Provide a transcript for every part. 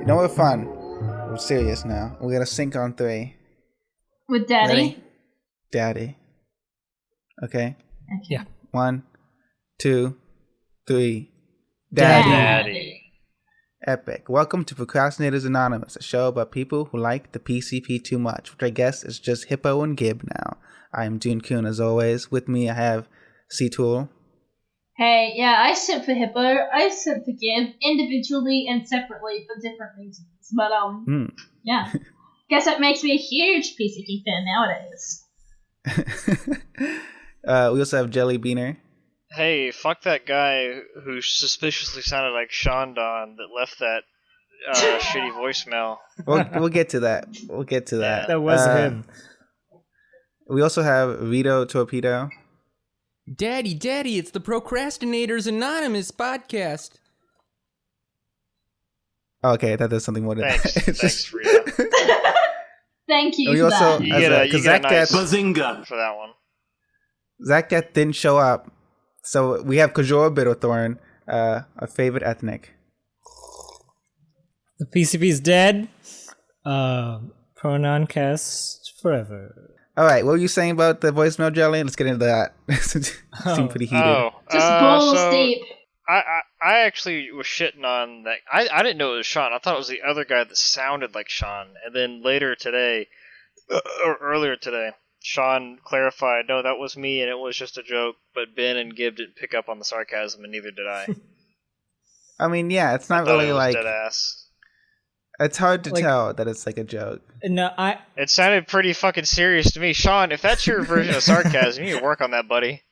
You know we're fun. We're serious now. We're gonna sync on 3. With Daddy? Ready? Daddy. Okay? Yeah. 1, 2, 3. Daddy. Epic. Welcome to Procrastinators Anonymous, a show about people who like the PCP too much, which I guess is just Hippo and Gib now. I am June Kuhn as always. With me I have C-Tool. Hey, yeah, I sit for Hippo, I sit for Gib, individually and separately for different reasons. But, yeah. Guess that makes me a huge PCP fan nowadays. We also have JellyBeaner. Hey, fuck that guy who suspiciously sounded like Sean Don that left that shitty voicemail. We'll get to that. We'll get to that. That was him. We also have ReidoTorpedo. Daddy, it's the Procrastinators Anonymous podcast. Okay, I thought there's something more to that. Thanks, Rita. Thank you we for also, that. You get a nice bazinga for that one. Zacdeath didn't show up, so we have Kajoro Bitterthorn, our favorite ethnic. The PCP's dead. Pronon cast forever. All right, what were you saying about the voicemail, Jelly? Let's get into that. Seemed pretty heated. Just balls deep. I actually was shitting on that. I didn't know it was Sean. I thought it was the other guy that sounded like Sean. And then later today, or earlier today, Sean clarified, no, that was me and it was just a joke, but Ben and Gib didn't pick up on the sarcasm and neither did I. I mean, yeah, it's not I really it was like... dead ass. It's hard to tell that it's like a joke. No, It sounded pretty fucking serious to me. Sean, if that's your version of sarcasm, you need to work on that, buddy.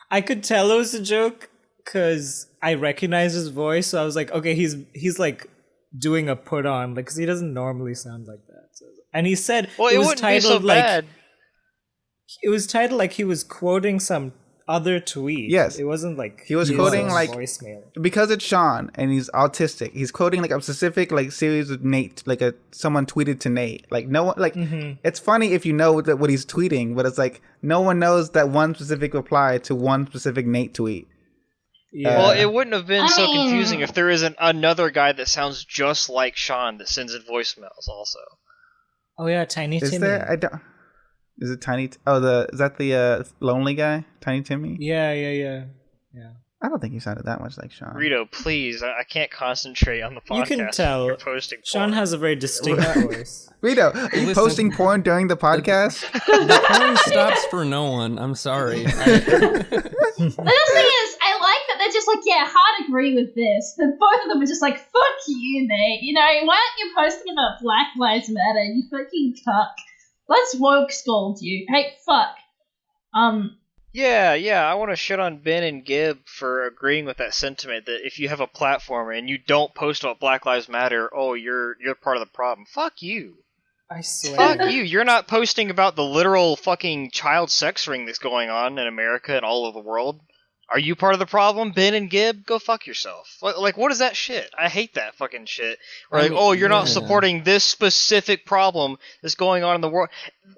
I could tell it was a joke because I recognized his voice, so I was like, okay, he's like doing a put on, like, because he doesn't normally sound like that. So, and he said, well, it was wouldn't titled be so bad. It was titled like he was quoting some other tweet. Yes. It wasn't like he was quoting like voicemail. Because it's Sean and he's autistic. He's quoting like a specific like series of Nate, like someone tweeted to Nate. Like no one, like It's funny if you know what he's tweeting, but it's like no one knows that one specific reply to one specific Nate tweet. Yeah. Well, it wouldn't have been so confusing if there isn't another guy that sounds just like Sean that sends in voicemails also. Oh yeah, Tiny Is Timmy. there? I don't. Is it Tiny? Is that the lonely guy, Tiny Timmy? Yeah. I don't think he sounded that much like Sean. Rito, please, I can't concentrate on the podcast. You can tell You're posting Sean porn. has a very distinct voice. Rito, are you posting porn during the podcast? The porn stops for no one. I'm sorry. The other thing is, I like that they're just like, yeah, hard agree with this. But both of them are just like, fuck you, mate. You know, why aren't you posting about Black Lives Matter, you fucking cuck? Let's woke scold you. Hey, fuck. Yeah, I want to shit on Ben and Gib for agreeing with that sentiment that if you have a platform and you don't post about Black Lives Matter, oh, you're part of the problem. Fuck you. I swear. Fuck you. You're not posting about the literal fucking child sex ring that's going on in America and all over the world. Are you part of the problem, Ben and Gib? Go fuck yourself. Like, what is that shit? I hate that fucking shit. Or like, oh, you're not supporting this specific problem that's going on in the world.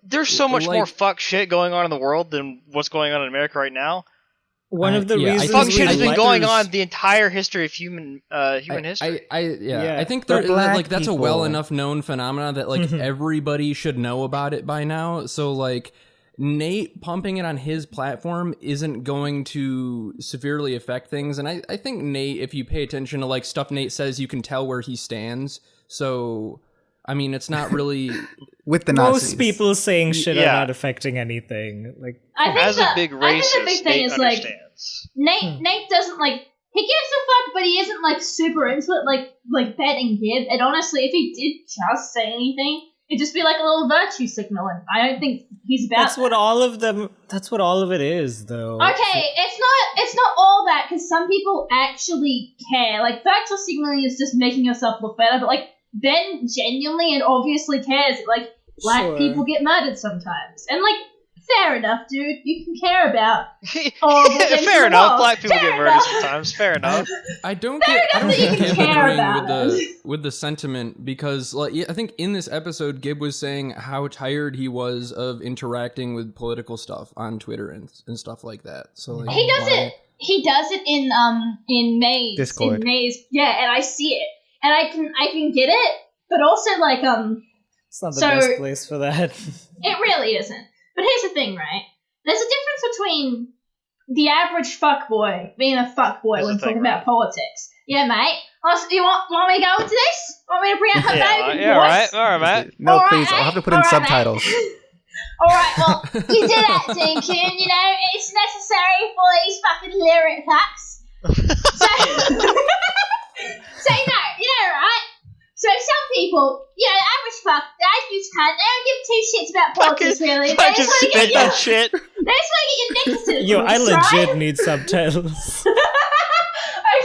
There's so much more fuck shit going on in the world than what's going on in America right now. One of the reasons fuck shit has been going on the entire history of human history. I think that's a well enough known phenomena that like everybody should know about it by now. So like Nate pumping it on his platform isn't going to severely affect things, and I think Nate, if you pay attention to like stuff Nate says, you can tell where he stands. So I mean, it's not really with the Nazis. Most people saying shit are not affecting anything. Like, as a big racist, Nate is understands. Nate doesn't like. He gives a fuck, but he isn't like super into it, like Ben and Gib. And honestly, if he did just say anything, it'd just be like a little virtue signal. And I don't think he's about. That's what all of it is, though. Okay, it's not all that, because some people actually care. Like, virtual signaling is just making yourself look better, but like Ben genuinely and obviously cares. Like, black people get murdered sometimes, and like, fair enough, dude. You can care about horrible things fair in the enough. world. Black people Fair get murdered enough. sometimes. Fair enough. I don't get Gib care agreeing about with the sentiment because, like, I think in this episode, Gib was saying how tired he was of interacting with political stuff on Twitter and stuff like that. So like, he does it in Maze. Discord. In Maze, yeah, and I see it. and I can get it, but also like It's not the best place for that. It really isn't. But here's the thing, right? There's a difference between the average fuckboy being a fuckboy when talking about politics. Yeah, mate. You want me to go into this? Want me to bring out my baby voice? All right, mate. No, all please. Right, I'll have to put in subtitles. Alright, well, you did that, Deacon, you know, it's necessary for these fucking lyric facts. So, you know, right? So some people, average fuck, they use cunt, they don't give two shits about politics, really. I just spit that shit. They just want to get your dick to Yo, I legit need subtitles.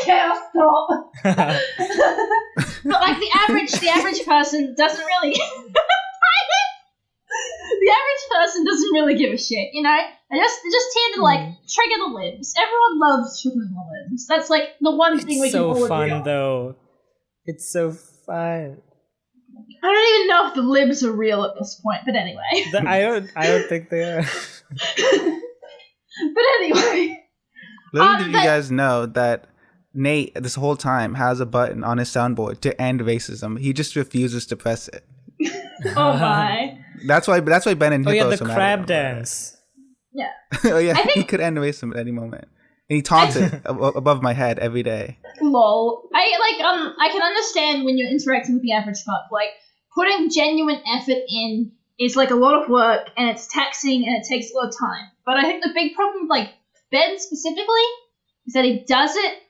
Okay, I'll stop. But like the average person doesn't really the average person doesn't really give a shit, you know? They just here to like trigger the libs. Everyone loves triggering the libs. That's like the one thing we can all agree on. It's so fun though. It's so fun. I don't even know if the libs are real at this point, but anyway. I don't think they are. But anyway. Little did you guys know that Nate, this whole time, has a button on his soundboard to end racism. He just refuses to press it. Oh my. That's why Ben and Hippo the so mad crab at him. Yeah. Oh yeah, he could end racism at any moment. And he taunts it above my head every day. Lol. I can understand when you're interacting with the average fuck. Like, putting genuine effort in is like a lot of work, and it's taxing, and it takes a lot of time. But I think the big problem with like Ben specifically is that he does it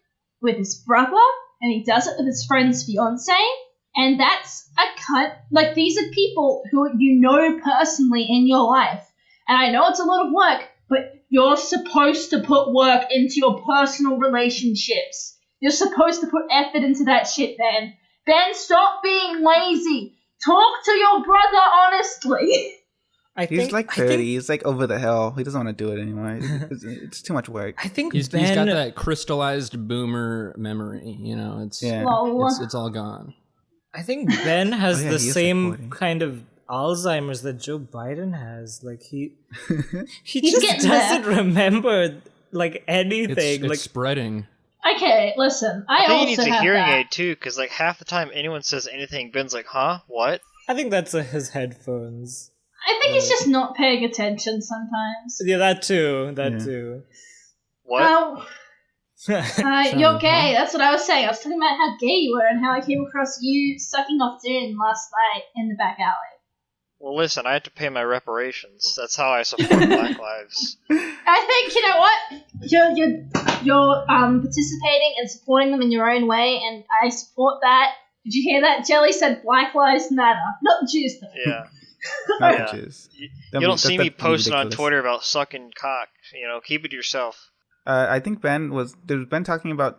with his brother, and he does it with his friend's fiance, and that's a cunt. Like, these are people who you know personally in your life. And I know it's a lot of work, but you're supposed to put work into your personal relationships. You're supposed to put effort into that shit, Ben. Ben, stop being lazy. Talk to your brother honestly. He's like 30. He's like over the hill. He doesn't want to do it anymore. It's too much work. I think he's got that crystallized boomer memory. You know, it's all gone. I think Ben has the same kind of Alzheimer's that Joe Biden has. Like he just doesn't remember like anything. It's spreading. Okay, listen. I think also he needs a have hearing that. aid too, because like half the time anyone says anything, Ben's like, "Huh? What?" I think that's his headphones. I think he's just not paying attention sometimes. Yeah, that too. Too. What? You're gay. That's what I was saying. I was talking about how gay you were and how I came across you sucking off Dune last night in the back alley. Well, listen, I have to pay my reparations. That's how I support Black lives. I think, you know what? You're participating and supporting them in your own way, and I support that. Did you hear that? Jelly said Black Lives Matter, not the Jews though. Yeah. Not the Jews. You don't see me posting on Twitter about sucking cock. You know, keep it to yourself. I think Ben talking about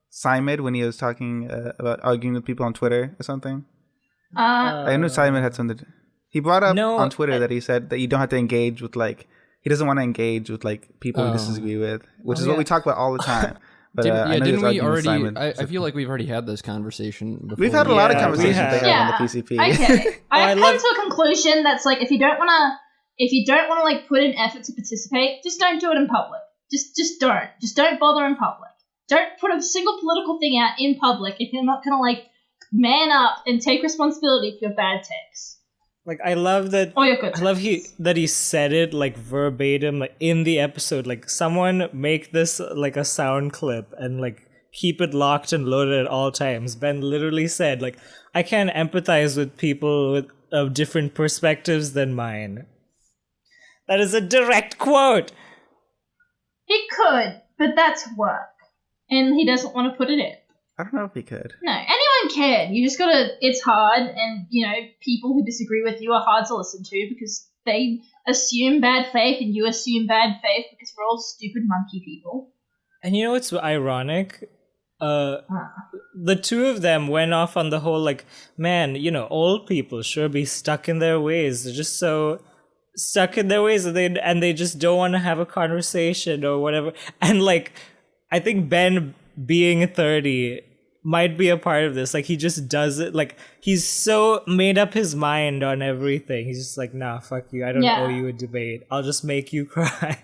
Simon when he was talking about arguing with people on Twitter or something. I know Simon had something. He brought up on Twitter that he said that you don't have to engage with he doesn't want to engage with people he disagree with, which is what we talk about all the time. But didn't we already? I feel like we've already had this conversation before. We've had a lot of conversations on the PCP. Okay. I've come to a conclusion that's like, if you don't want to like put in effort to participate, just don't do it in public. Just don't. Just don't bother in public. Don't put a single political thing out in public if you're not gonna man up and take responsibility for your bad takes. Like, I love that. Oh, you're good. I love that he said it verbatim in the episode. Like, someone make this a sound clip and keep it locked and loaded at all times. Ben literally said I can't empathize with people of different perspectives than mine. That is a direct quote. He could, but that's work, and he doesn't want to put it in. I don't know if he could. No, anyone can. You just gotta. It's hard, and people who disagree with you are hard to listen to because they assume bad faith, and you assume bad faith because we're all stupid monkey people. And you know what's ironic? The two of them went off on the whole man, old people sure be stuck in their ways. They're just so stuck in their ways, and they just don't want to have a conversation or whatever. And I think Ben being 30 might be a part of this. He just does it. He's so made up his mind on everything. He's just nah, fuck you. I don't owe you a debate. I'll just make you cry.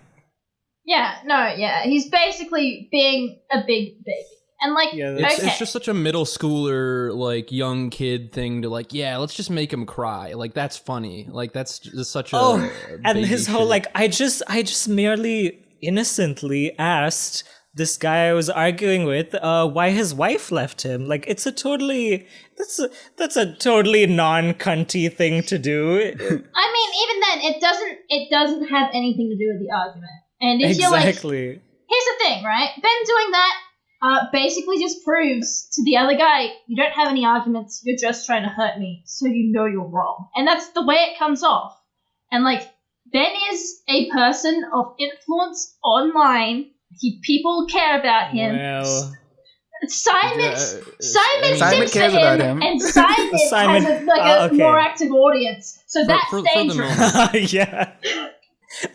Yeah, no, yeah. He's basically being a big baby. And like, it's just such a middle schooler, like young kid thing to like, yeah, let's just make him cry. Like that's funny. Like that's just such a and his whole shit. like, I just merely innocently asked this guy I was arguing with why his wife left him. Like it's that's a totally non-cunty thing to do. I mean, even then, it doesn't have anything to do with the argument. And if you're like, here's the thing, right? Ben doing that basically just proves to the other guy, you don't have any arguments, you're just trying to hurt me, so you know you're wrong. And that's the way it comes off. And like, Ben is a person of influence online. People care about him. Well, Simon Simon seems cares for about him, him. and Simon has a more active audience. So that's dangerous. yeah.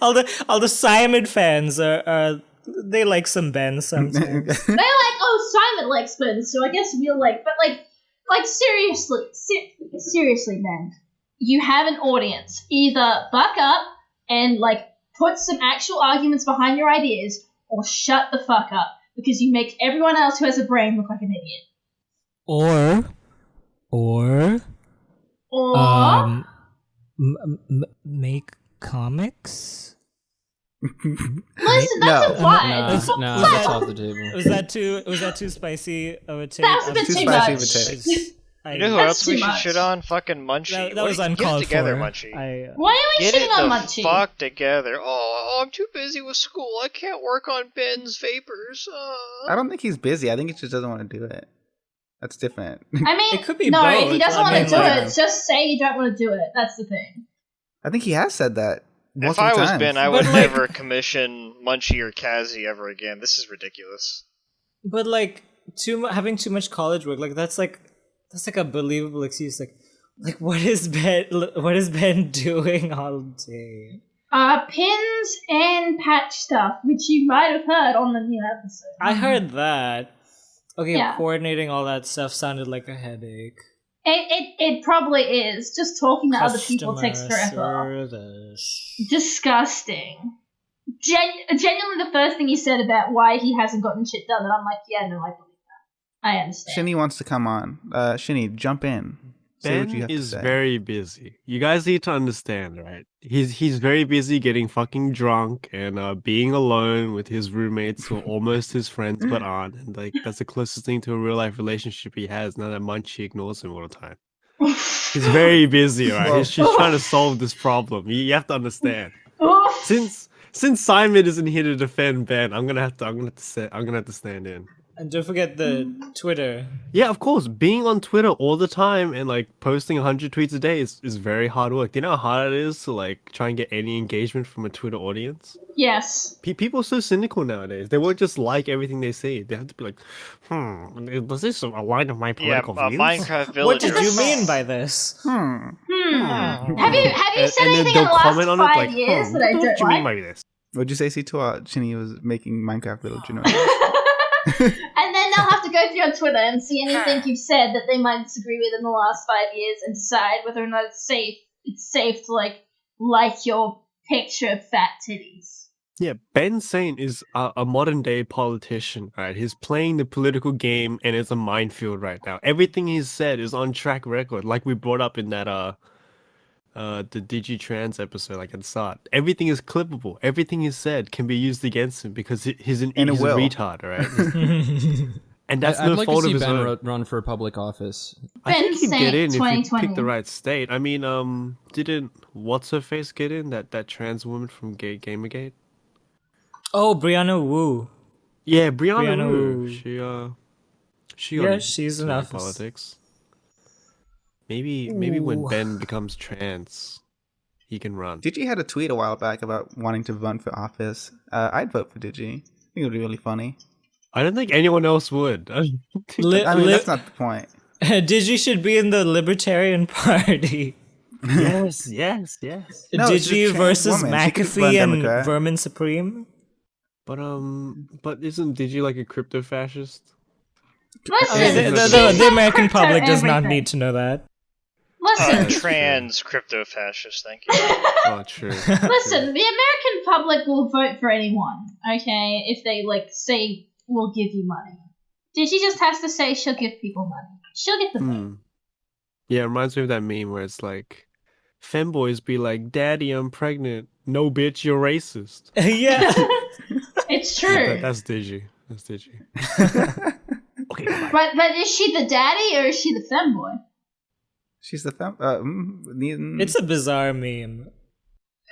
All the Simon fans are they like some Ben sometimes. They're like, oh, Simon likes Ben, so I guess we'll like. But like seriously, Ben, you have an audience. Either buck up and like put some actual arguments behind your ideas, or shut the fuck up, because you make everyone else who has a brain look like an idiot. Or make comics. Listen, that's implied. No, that's off the table. Was that too spicy of a take? That was a bit too spicy much. of a take. You know who else we should shit on? Fucking Munchie. That was uncalled Get it together, for. Munchie. Why are we Get shitting it on the Munchie? fuck together. Oh, I'm too busy with school. I can't work on Ben's vapors. I don't think he's busy. I think he just doesn't want to do it. That's different. I mean, It could be no, both. if he doesn't I want to mean, do like- it, just say you don't want to do it. That's the thing. I think he has said that. If I was times. Ben, I would never commission Munchie or Kazzy ever again. This is ridiculous. But like having too much college work, like that's like a believable excuse. Like what is Ben doing all day? Pins and patch stuff, which you might have heard on the new episode. I heard that. Okay, Yeah. coordinating all that stuff sounded like a headache. It probably is. Just talking to other people takes forever. Service. Disgusting. Genuinely, the first thing he said about why he hasn't gotten shit done, and I'm like, yeah, no, I believe that. I understand. Shinny wants to come on. Shinny, jump in. Say what you Ben have to is say. very busy. You guys need to understand, right? He's very busy getting fucking drunk and being alone with his roommates who are almost his friends but aren't. And like that's the closest thing to a real life relationship he has. Now that Munchie ignores him all the time. He's very busy, right? He's just trying to solve this problem. You have to understand. Since Simon isn't here to defend Ben, I'm gonna have to stand in. And don't forget the Twitter. Yeah, of course. Being on Twitter all the time and like posting 100 tweets a day is very hard work. Do you know how hard it is to like try and get any engagement from a Twitter audience? Yes. People are so cynical nowadays. They won't just like everything they see. They have to be like, was this a line of my political views? Minecraft What Villager. did you mean by this? Have you said And then anything in they'll the last comment on it 5 like, years that I what don't do you mean like? by this? What'd you say, C2? Shinny was making Minecraft Villager noise. And then they'll have to go through your Twitter and see anything you've said that they might disagree with in the last 5 years and decide whether or not it's safe to like your picture of fat titties. Yeah, Ben Saint is a modern day politician, right? He's playing the political game and it's a minefield right now. Everything he's said is on track record, like we brought up in that the Digitrans episode, like at the start. Everything is clippable. Everything he said can be used against him because he's a retard, right? And that's no I'd like fault to of see his Ben own. run for public office. I think he'd get in if he 2020. picked the right state. I mean, didn't what's her face get in? That trans woman from Gamergate? Oh, Brianna Wu. Yeah, Brianna Brianna Wu. Wu. She Yeah, got she's into an office. politics. Maybe when Ben becomes trans, he can run. Digi had a tweet a while back about wanting to run for office. I'd vote for Digi. I think it would be really funny. I don't think anyone else would. I mean, that's not the point. Digi should be in the Libertarian Party. yes. No, it's a Digi trans versus woman. She could run McAfee and Democrat. Vermin Supreme. But isn't Digi like a crypto fascist? Listen, The American crypto public does not everything. need to know that. Listen, Trans crypto fascist, thank you. Oh, true. listen, the American public will vote for anyone, okay, if they, say, we'll give you money. She just has to say she'll give people money. She'll get the thing. Yeah, it reminds me of that meme where it's like, femboys be like, "Daddy, I'm pregnant." No, bitch, you're racist. Yeah. It's true. That's Digi. That's Digi. Okay, but is she the daddy or is she the femboy? She's the It's a bizarre meme.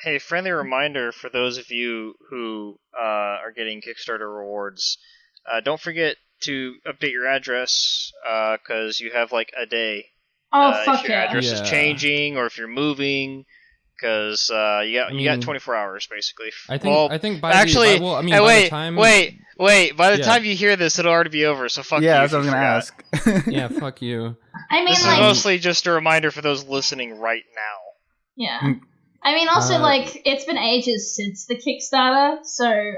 Hey, friendly reminder for those of you who are getting Kickstarter rewards, don't forget to update your address, because you have like a day. Oh, fuck if your yeah. address is changing, or if you're moving, because you got 24 hours basically. I think by by the time by the time you hear this, it'll already be over. So fuck you. Yeah, that's what I was gonna ask. Yeah, fuck you. I mean, this is mostly just a reminder for those listening right now. Yeah. I mean, also, it's been ages since the Kickstarter, so,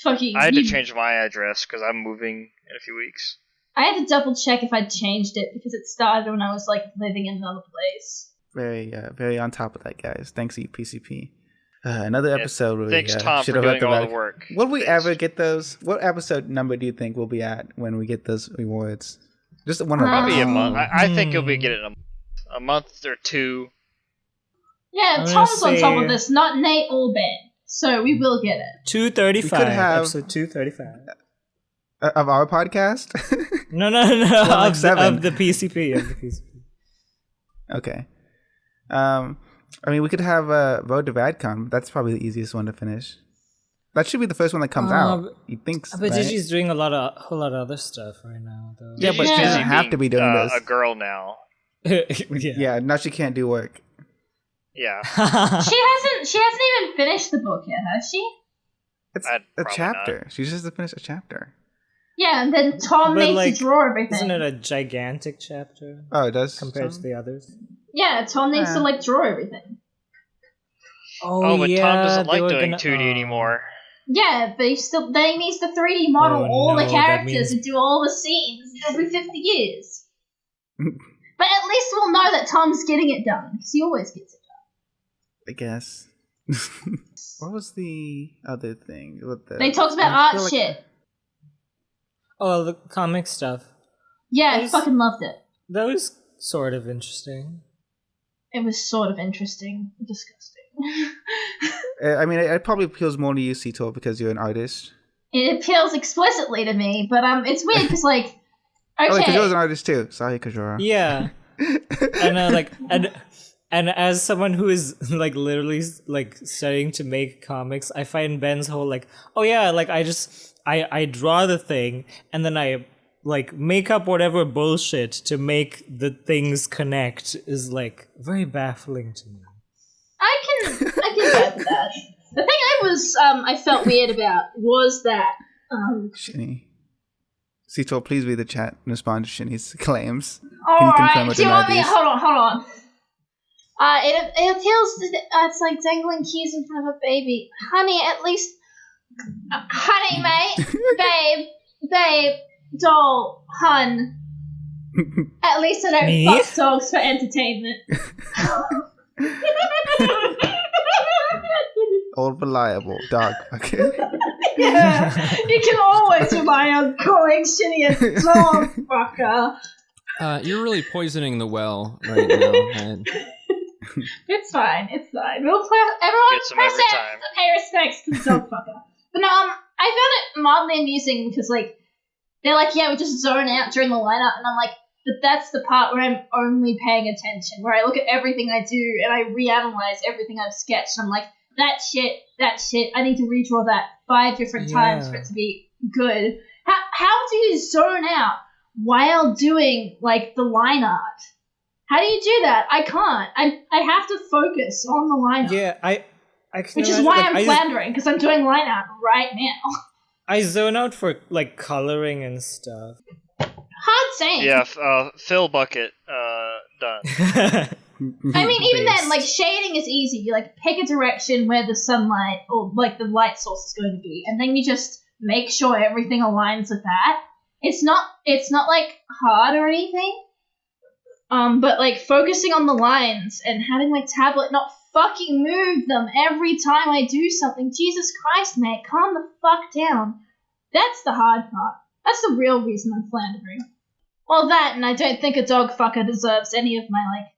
fucking... I had to change my address, because I'm moving in a few weeks. I had to double check if I'd changed it, because it started when I was, living in another place. Very on top of that, guys. Thanks, PCP. Another episode where thanks, Tom, for doing all the work. Will we ever get those? What episode number do you think we'll be at when we get those rewards? Just one of them. Probably a month. I think you'll be getting a month or two. Yeah, Tom's on top of this, not Nate or Ben. So we will get it. 235. Episode 235. Of our podcast? No. Well, of the PCP. Okay. I mean, we could have Road to VadCon. That's probably the easiest one to finish. That should be the first one that comes out. You think? But Gigi's doing a whole lot of other stuff right now, though. Yeah, but she doesn't have to be doing this. A girl now. Yeah, now she can't do work. Yeah. She hasn't even finished the book yet, has she? It's a chapter. Not. She just has to finish a chapter. Yeah, and then Tom needs to draw everything. Isn't it a gigantic chapter? Oh, it does? Compared to the others? Yeah, Tom needs to draw everything. Oh, but Tom doesn't like doing 2D anymore. Yeah, but he needs to 3D model all the characters and do all the scenes every 50 years. But at least we'll know that Tom's getting it done, because he always gets it done. I guess. What was the other thing? They talked about art shit. Oh, the comic stuff. Yeah, I fucking loved it. That was sort of interesting. It was sort of interesting. Disgusting. I mean, it probably appeals more to you, Cito, because you're an artist. It appeals explicitly to me, but it's weird because, okay. Oh, because you're an artist too. Sorry, Kajoro. Yeah. And as someone who is literally studying to make comics, I find Ben's whole I draw the thing and then I make up whatever bullshit to make the things connect is very baffling to me. I can get that. The thing I felt weird about was that Shinny. Cito, please read the chat and respond to Shinny's claims. Alright, do you want me? Hold on. It appeals to, it's like dangling keys in front of a baby. Honey, at least, honey, mate, babe, doll, hun. At least I don't fuck dogs for entertainment. Old reliable dog. Okay. Yeah, you can always rely on calling Shinny a dog fucker. You're really poisoning the well right now. It's fine. We'll everyone press it to pay respects to the dog fucker. But no, I found it mildly amusing because they're yeah, we just zone out during the lineup, and I'm but that's the part where I'm only paying attention, where I look at everything I do and I reanalyze everything I've sketched. And I'm that shit, I need to redraw that 5 different times for it to be good. How do you zone out while doing the line art? How do you do that? I can't. I have to focus on the line art. Yeah, I which is why I'm floundering, because I'm doing line art right now. I zone out for coloring and stuff. Hard saying. Yeah, fill bucket, done. I mean, even then, shading is easy. You pick a direction where the sunlight or the light source is going to be, and then you just make sure everything aligns with that. It's not hard or anything. But focusing on the lines and having my tablet not fucking move them every time I do something. Jesus Christ, mate, calm the fuck down. That's the hard part. That's the real reason I'm floundering. Well, that, and I don't think a dog fucker deserves any of my, like,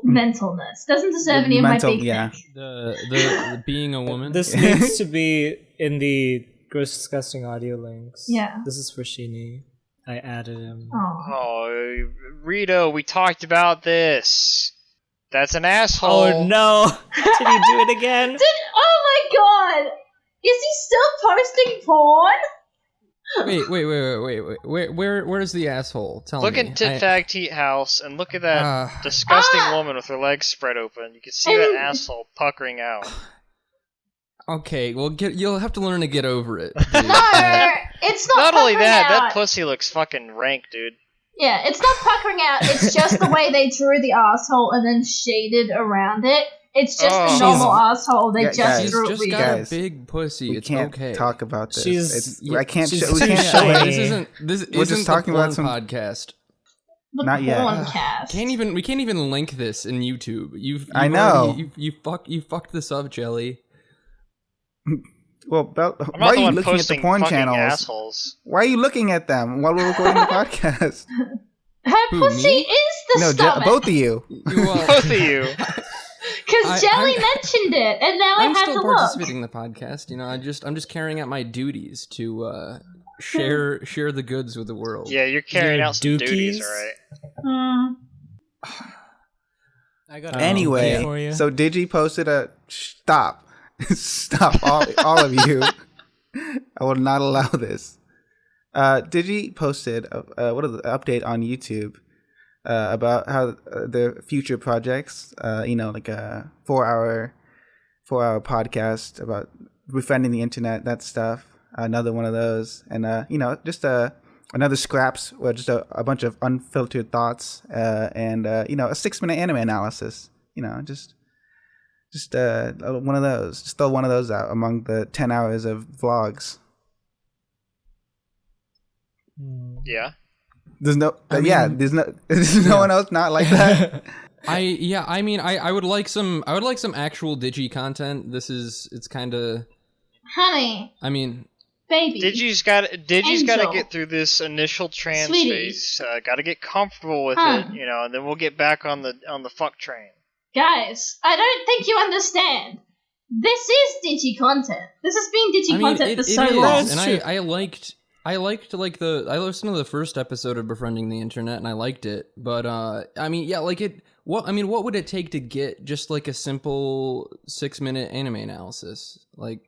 mentalness. Doesn't deserve any of my big things. The being a woman. This needs to be in the gross disgusting audio links. Yeah. This is for Sheeny. I added him. Oh, Rito, we talked about this. That's an asshole. Oh no! Did he do it again? Oh my god! Is he still posting porn? Wait. Where's the asshole? Tell me. Look at Tit Fag Teat House and look at that disgusting woman with her legs spread open. You can see that asshole puckering out. Okay, well, you'll have to learn to get over it. No, it's not. Not only that, out. that pussy looks fucking rank, dude. Yeah, it's not puckering out. It's just the way they drew the asshole and then shaded around it. It's just a normal asshole. They just drew it. She's just got a big pussy. We it's can't okay. talk about this. I can't. This isn't just talking the about porn podcast. Not yet. We can't even link this in YouTube. I know. You fucked this up, Jelly. Well, why are you looking at the porn channels? Assholes. Why are you looking at them while we're recording the podcast? Her pussy is the stomach. Both of you. Both of you. Because Jelly mentioned it, and now I have to look. I'm still participating in the podcast. You know, I'm just carrying out my duties to share the goods with the world. Yeah, you're carrying out some duties, all right? Anyway, so Digi posted a stop. Stop, all of you. I will not allow this. Digi posted an update on YouTube about how their future projects, like a 4-hour podcast about befriending the internet, that stuff. Another one of those, and just another scraps, or just a bunch of unfiltered thoughts, and a 6-minute anime analysis. Just one of those. Just throw one of those out among the 10 hours of vlogs. Yeah. There's no one else not like that. I would like some actual Digi content. It's kind of, honey. I mean, baby. Digi's got to get through this initial trans phase. Got to get comfortable with it, and then we'll get back on the fuck train. Guys, I don't think you understand. This is Digi content. This has been Digi content for so long. And I listened to the first episode of Befriending the Internet and I liked it. But what would it take to get just like a simple 6-minute anime analysis? Like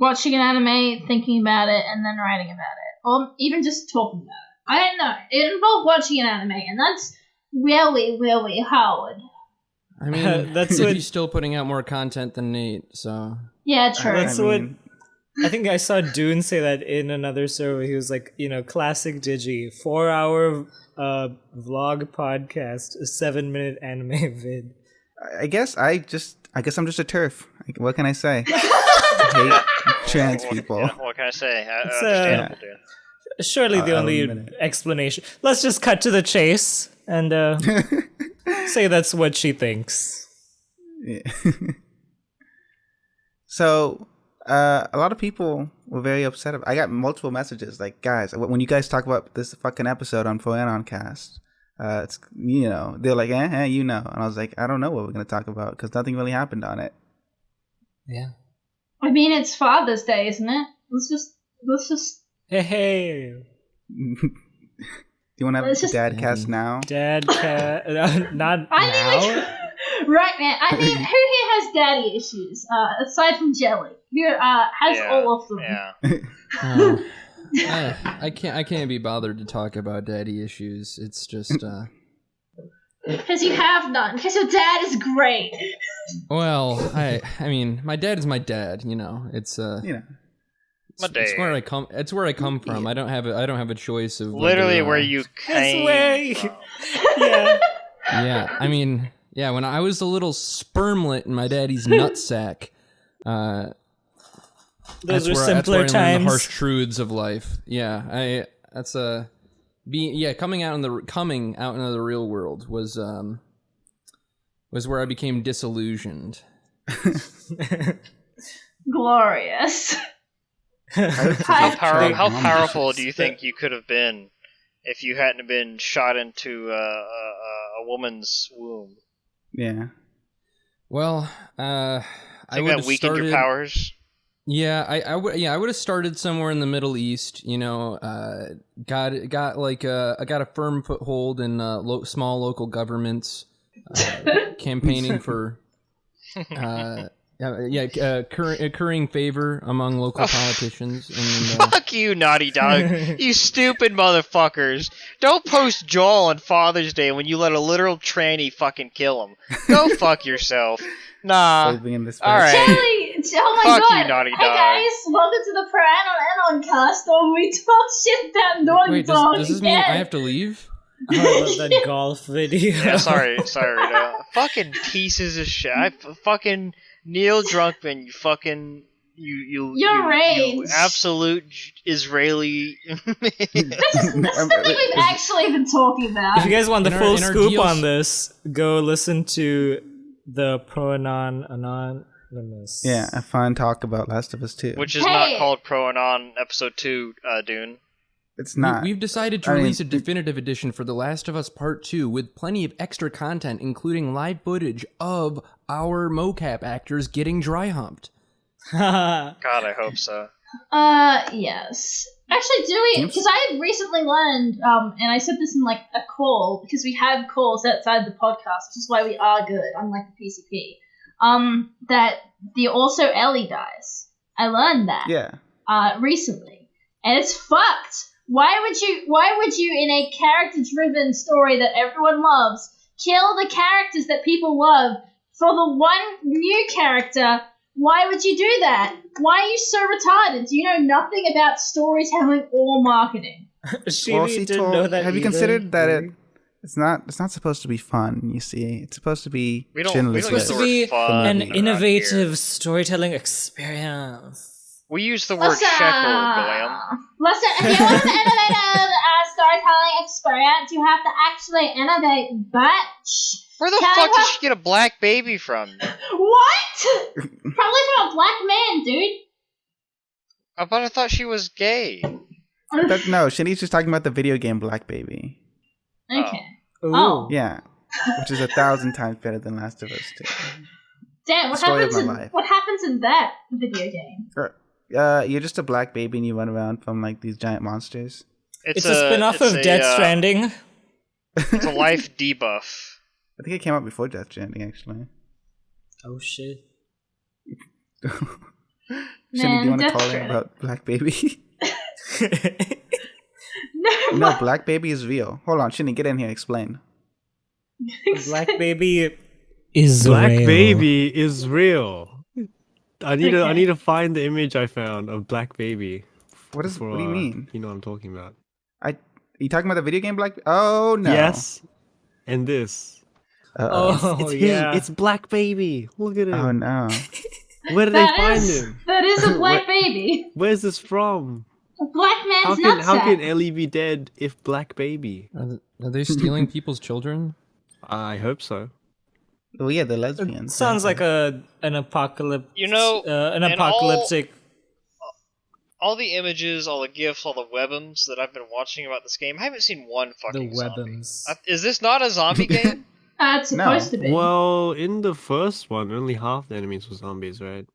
watching an anime, thinking about it, and then writing about it. Or even just talking about it. I don't know. It involved watching an anime, and that's really, really hard. I mean, he's still putting out more content than Nate, so... Yeah, true. I think I saw Dune say that in another survey. He was like, classic Digi, 4-hour vlog podcast, a 7-minute anime vid. I guess I'm just a TERF. What can I say? I hate trans people. Yeah, what can I say? Understandable, dude. Surely the only explanation. Let's just cut to the chase and say that's what she thinks. Yeah. So, a lot of people were very upset. I got multiple messages like, guys, when you guys talk about this fucking episode on Cast, it's they're like, and I was like, I don't know what we're gonna talk about because nothing really happened on it. Yeah. I mean, it's Father's Day, isn't it? Let's just. Hey. Do you want to have Dad Cast now? Dad Cast, not now. Right, man. I mean, who here has daddy issues? Aside from Jelly, who has all of them? Yeah. I can't be bothered to talk about daddy issues. It's just because you have none. Because your dad is great. Well, I mean, my dad is my dad. It's It's where I come. It's where I come from. I don't have a choice of literally where you came. Yeah. Yeah. I mean, yeah. When I was a little spermlet in my daddy's nutsack, those were simpler times. I learned the harsh truths of life. Yeah. Coming out into the real world was where I became disillusioned. glorious. How powerful do you think you could have been if you hadn't been shot into a woman's womb? Yeah. Well, I think would that have weakened your powers. Yeah, I would. Yeah, I would have started somewhere in the Middle East. You know, got a firm foothold in small local governments, campaigning for, occurring favor among local politicians. And, Fuck you, Naughty Dog! You stupid motherfuckers! Don't post Joel on Father's Day when you let a literal tranny fucking kill him. Go fuck yourself. Nah. Alright. Jelly! Oh my Fuck god! you, Naughty Hey Dog. guys, welcome to the Anon cast where we talk shit about Naughty wait, Dog does this mean I have to leave? Oh, that golf video. Yeah, sorry, Rita. Fucking pieces of shit. Fucking Neil Drunkman, you fucking... You're rage. You absolute Israeli... This is something we've actually been talking about. If you guys want the full scoop deals- on this, go listen to the Pro-Anon Anonymous. Yeah, a fun talk about Last of Us 2. Which is not called Pro-Anon Episode 2, Dune. It's not. We've decided to release a definitive edition for The Last of Us Part 2 with plenty of extra content, including live footage of our mocap actors getting dry humped. God, I hope so. Yes. Actually, do we? Because I recently learned, and I said this in like a call, because we have calls outside the podcast, which is why we are good, unlike the PCP. That also Ellie dies. I learned that. Yeah. Recently, and it's fucked. Why would you in a character-driven story that everyone loves kill the characters that people love for the one new character? Why would you do that? Why are you so retarded? Do you know nothing about storytelling or marketing? She didn't know that. Have you considered that it's not supposed to be fun? You see, it's supposed to be. We don't It's supposed to be an innovative storytelling experience. We use the word shekel, Graham. Listen, if you want an innovative storytelling experience, you have to actually innovate, bitch. Where the fuck did she get a black baby from? What? Probably from a black man, dude. But I thought she was gay. No, Shani's just talking about the video game Black Baby. Okay. Oh. Yeah, which is 1,000 times better than Last of Us 2. Damn, what happens in that video game? You're just a black baby and you run around from like these giant monsters. It's a spin-off of Death Stranding. It's a life debuff. I think it came out before Death Stranding, actually. Oh shit. Shani, do you want to call in about Black Baby? No, Black Baby is real. Hold on, Shani, get in here, explain. Black Baby is Black real. Baby is real. I need to find the image I found of Black Baby. What do you mean? You know what I'm talking about. Are you talking about the video game Black? Oh no. Yes. And this. It's him. It's Black Baby. Look at him. Oh no. Where did they find him? That is a black baby. Where's this from? A black man's How can Ellie be dead if Black Baby? Are they stealing people's children? I hope so. Oh yeah, the lesbians. Sounds like an apocalypse. You know, an apocalyptic. All the images, all the gifs, all the webums that I've been watching about this game, I haven't seen one fucking zombie. Is this not a zombie game? It's supposed to be. Well, in the first one, only half the enemies were zombies, right?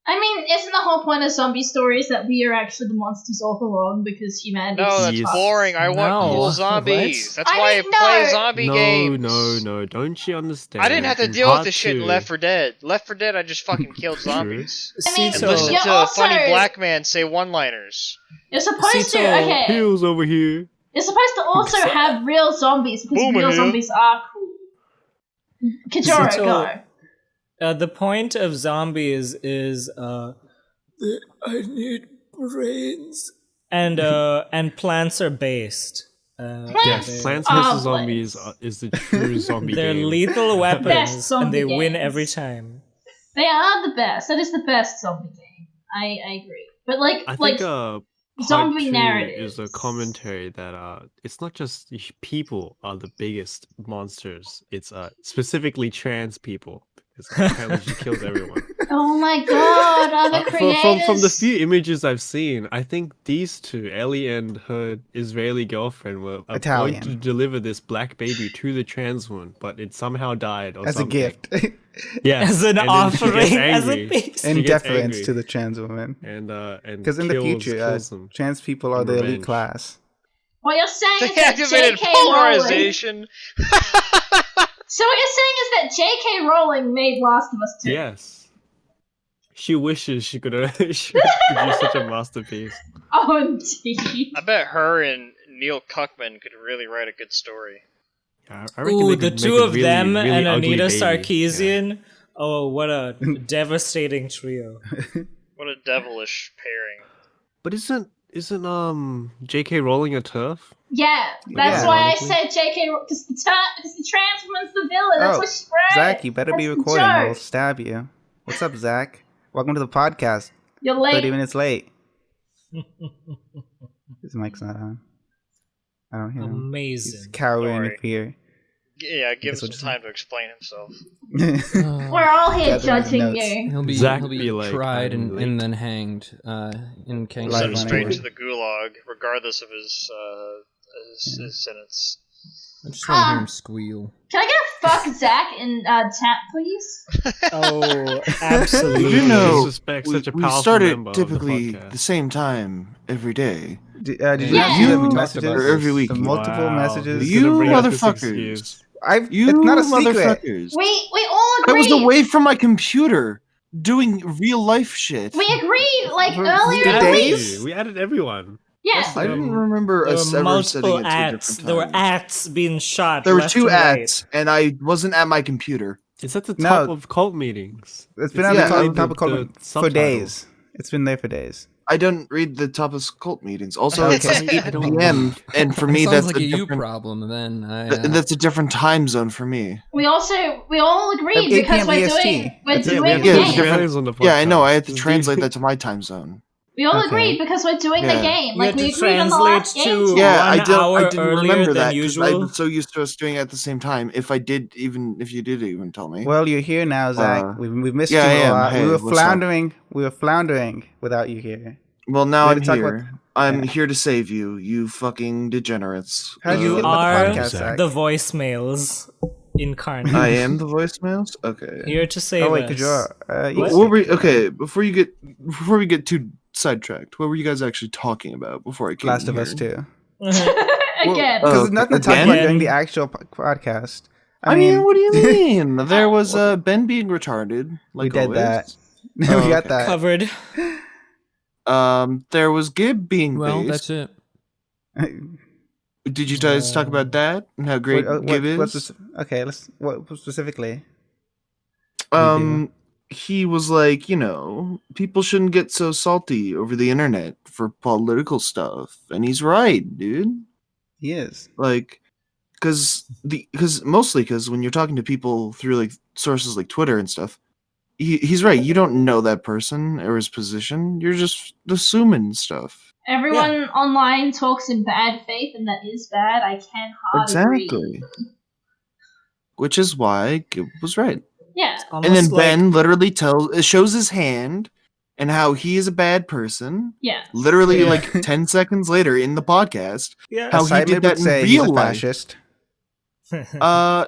I mean, isn't the whole point of zombie stories that we are actually the monsters all along because humanity? No, that's boring. I want cool zombies. That's why I play zombie games. No, don't you understand? I didn't have to deal with this shit in Left 4 Dead. Left 4 Dead, I just fucking killed zombies. I mean, and listen to a funny black man say one-liners. You're supposed to, okay. Heels over here. You're supposed to also have real zombies because real zombies are cool. Kajoro, go. The point of zombies is I need brains, and plants are based. Yes, Plants vs Zombies is the true zombie They're game. lethal weapons, and they win every time. They are the best. That is the best zombie game. I agree. But I think zombie narrative narratives is a commentary that it's not just people are the biggest monsters. It's specifically trans people. Because apparently she kills everyone. Oh my god, other creators. From the few images I've seen, I think these two, Ellie and her Israeli girlfriend, were Italian. going to deliver this black baby to the trans woman, but it somehow died or As something. a gift. Yeah, As an and then she gets offering, as a angry. piece. In She gets deference angry. to the trans woman. And Because in the future, kills them. trans people are in the elite revenge. class. What you're saying They is that activated J.K. Rowling. polarization. So what you're saying is that J.K. Rowling made Last of Us 2. Yes. She wishes she could produce such a masterpiece. Oh, indeed. I bet her and Neil Cuckman could really write a good story. I reckon Ooh, they the could two make a of really, them really and ugly Anita baby. Sarkeesian. Oh, what a devastating trio. What a devilish pairing. But isn't J.K. Rowling a turf? Yeah, that's Yeah. why I said J.K. Because the trans woman's the villain. That's what she's right. Zach, you better be That's the recording or I'll joke. stab you. What's up, Zach? Welcome to the podcast. You're late. 30 minutes late. His mic's not on. I don't hear him. He's Amazing. cowering Sorry. in fear. Yeah, give him Guess some we'll just- time to explain himself. We're all here Gathering judging notes. you. He'll be be like, tried I'm late. and then hanged in King's Live Send him on straight air. to the gulag, regardless of his sentence. I just want to hear him squeal. Can I get a fuck Zach in chat, please? Oh, absolutely. You know, Disrespect we, such a we powerful start member it of the typically podcast. the same time every day. Did Yeah. you not see You the talked messages? about Or every week. The multiple messages. He's You gonna bring up this motherfuckers. excuse. You it's not a secret. motherfuckers. We all I was agreed. away from my computer doing real life shit. We agreed, like, For earlier good in the week. days? We added everyone. Yeah. I didn't remember There us were ever setting multiple it to ads. different There were times. ads being shot. There were left two and right. ads, and I wasn't at my computer. It's at the No. top of cult meetings. It's been It's on the literally top of the Coleman for subtitles. days. It's been there for days. I don't read the top of cult meetings. Also, Okay. it's 8 p.m., and for me, Sounds that's like a you different. problem. Then That's a different time zone for me. We all agreed 8 because PM we're EST. doing we're That's it, doing we the have Yeah, game. it's different. Australians on the Yeah, I know. I had podcast. to translate that to my time zone. We all Okay. agreed because we're doing the Yeah. game. You Like had we to agreed on the translate last game. to- too. Yeah, One I hour didn't earlier remember than that because usual? I'm so used to us doing it at the same time. If you did even tell me. Well, you're here now, Zach. We've missed yeah, you I a am. lot. Hey, we were what's up? floundering. We were floundering without you here. Well, now We I'm had to talk here. about- I'm yeah. here to save you, you fucking degenerates. How do you You feel about are the podcast, Zach? the voicemails incarnate. I am the voicemails. Okay. Here to save Oh wait, us. Kajoro. What were we? Okay, before we get too sidetracked, what were you guys actually talking about before I came Last in of here? Us 2. Again. Because Oh, there's nothing to talk again? about during the actual podcast. I mean, what do you mean? There was Ben being retarded. we Like did always. that. we Oh, got okay. that. Covered. There was Gib being well, based. that's it. Did you guys talk about that and how great Gib is? Okay, what specifically? He was like, people shouldn't get so salty over the internet for political stuff, and he's right, dude. He is. Like, because when you're talking to people through like sources like Twitter and stuff, he's right. You don't know that person or his position. You're just assuming stuff. Everyone online talks in bad faith, and that is bad. I can hard agree. Exactly. Which is why Gib was right. Yeah. And then Ben literally shows his hand and how he is a bad person. Yeah. Literally, Yeah. like 10 seconds later in the podcast, Yeah. how he Simon did that would in say he's real a life. fascist.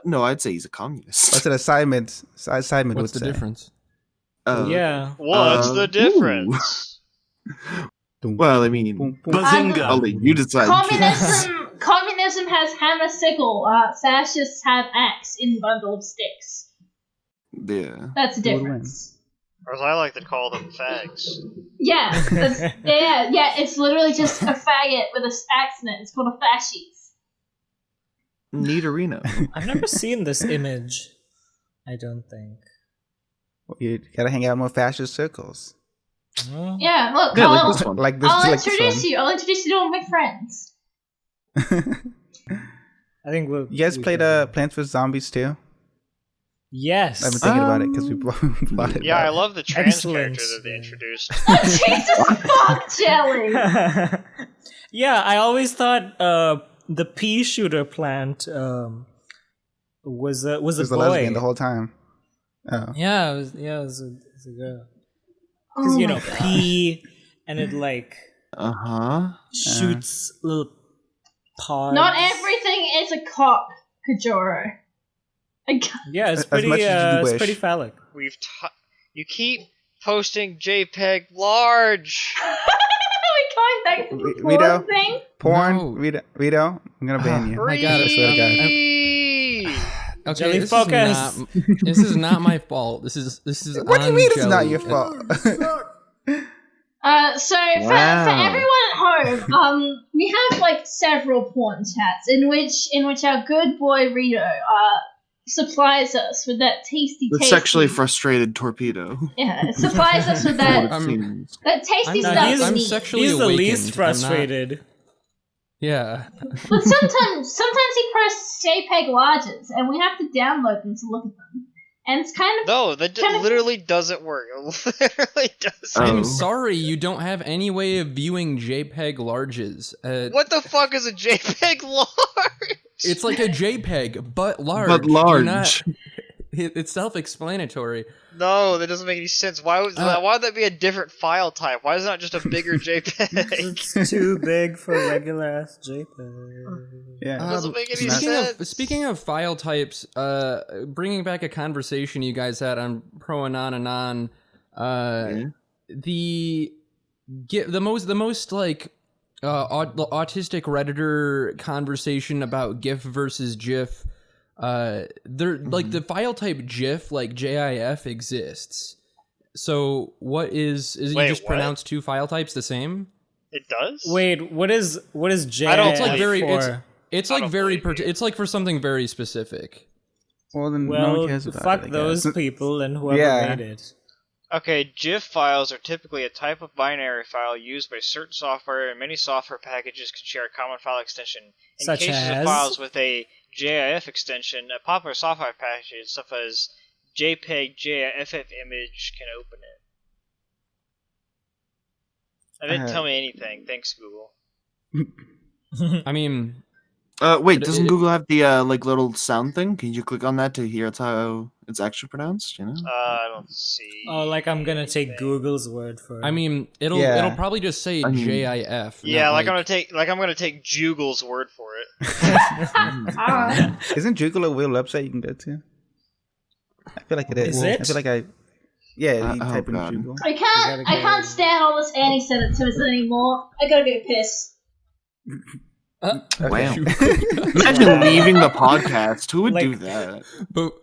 No, I'd say he's a communist. What's an assignment? Simon What's would the say. difference? yeah. What's the ooh. difference? Well, I mean, Boom, boom. I'll let you decide. Communism has hammer sickle. Fascists have axe in bundle of sticks. Yeah. That's the Who would win? difference. Or as I like to call them, fags. Yeah, yeah. It's literally just a faggot with an axe in it. It's called a fascist. Neaterino. I've never seen this image. I don't think. You gotta hang out in more fascist circles. Well, Yeah, look, Yeah, like I'll, this one. Like this. I'll like this introduce one. you. I'll introduce you to all my friends. I think we'll. You guys played Plants vs Zombies too? Yes. I've been thinking about it because we bought it. Yeah, I back. love the trans Excellent. character that they introduced. Oh, Jesus fuck, Jelly! Yeah, I always thought the pea shooter plant was a She was a boy. lesbian the whole time. Oh. Yeah, it was a girl. Because pee, and it like shoots little pods. Not everything is a cock, Kajoro. Yeah, it's as much as you it's wish. pretty phallic. You keep posting JPEG large. We're going back to the Rito? porn thing. Porn, No. Rito, I'm gonna ban you. My God, I swear to God. Okay, Jelly focus. This is not my fault. This is What do you mean it's Jelly. not your fault? So for everyone at home, we have like several porn chats in which our good boy Rito supplies us with that tasty. Sexually frustrated torpedo. Yeah, it supplies us with that that tasty stuff. I'm we need. sexually He's the awakened. least frustrated. Yeah. But sometimes he posts JPEG larges, and we have to download them to look at them. And it's kind of No, that literally doesn't work. It literally doesn't. I'm sorry, you don't have any way of viewing JPEG larges. What the fuck is a JPEG large? It's like a JPEG, but large. But large. It's self-explanatory. No, that doesn't make any sense. Why would that be a different file type? Why is it not just a bigger JPEG? It's too big for regular ass JPEG. Yeah, It doesn't make any sense. Speaking of file types, bringing back a conversation you guys had on Pro Anon, the most like autistic Redditor conversation about GIF versus GIF. Like the file type GIF, like GIF, exists. So what is it? Wait, you just what? pronounce two file types the same? It does? Wait, what is JIF? I don't It's like very. for? It's I like don't very. believe you. It's like for something very specific. well then no Well, one cares about fuck it, I those guess. people and whoever Yeah. made it. Okay, GIF files are typically a type of binary file used by certain software, and many software packages can share a common file extension. In Such cases as? of files with a GIF extension, a popular software package such as JPEG GIF image can open it. That didn't tell me anything. Thanks, Google. I mean, Wait, But doesn't it- Google have the like little sound thing? Can you click on that to hear how it's actually pronounced? You know. I don't see. Oh, like I'm gonna take Google's word for it. I mean, it'll probably just say I mean- JIF. Yeah, not like I'm gonna take Juggle's word for it. Isn't Juggalo a real website you can go to? I feel like it is. Is it? I feel like you Oh, type in God. Jugal. I can't stand all this anti-Semitism anymore. I gotta go piss. Wow. Okay. Imagine leaving the podcast. Who would do Like- that? But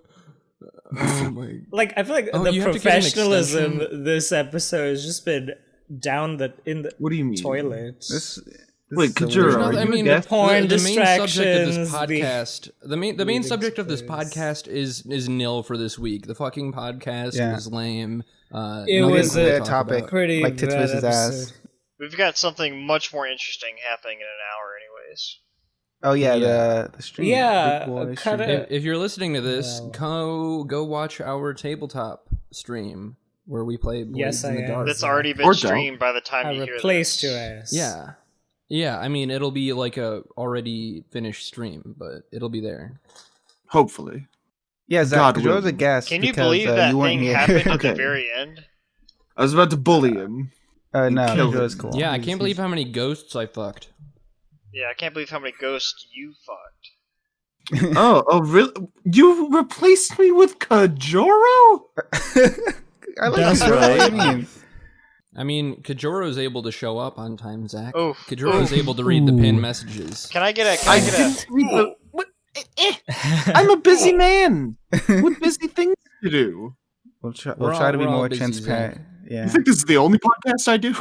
oh my! Like I feel like Oh, the you have to get an professionalism extension? this episode has just been down in the What do you mean? toilet. is Wait, so Kajiro, weird. are I you mean, a guest? porn the main subject of this distractions, podcast, the main reading subject of this space. podcast is nil for this week. The fucking podcast Yeah. was lame. It nothing was to a talk topic. about. Pretty Like tits bad versus ass. episode. We've got something much more interesting happening in an hour, anyways. Oh yeah, Yeah. the stream. Yeah, Big boy cut stream. it. If you're listening to this, Well. go watch our tabletop stream where we play Blades Yes, in the I am. Dark. That's already been Or don't. streamed by the time I you hear replaced this. your ass. Yeah. I mean, it'll be like a already finished stream, but it'll be there. Hopefully. Yeah, Zach, God because you was a willing. guest. Can you because, believe that you weren't thing here. happened at Okay. the very end? I was about to bully him. No, Kill it was him. cool. Yeah, I He's- can't believe how many ghosts I fucked. Yeah, I can't believe how many ghosts you fucked. Oh, really? You replaced me with Kajoro? I like That's Kajiro. right. What do you mean? I mean, Kajoro is able to show up on time, Zach. Oof. Kajoro is able to read the pinned messages. Can I get a? I didn't read the. What? I'm a busy man with busy things to do. We'll try to be We're all more busy, transparent. Zach. Yeah. You think this is the only podcast I do?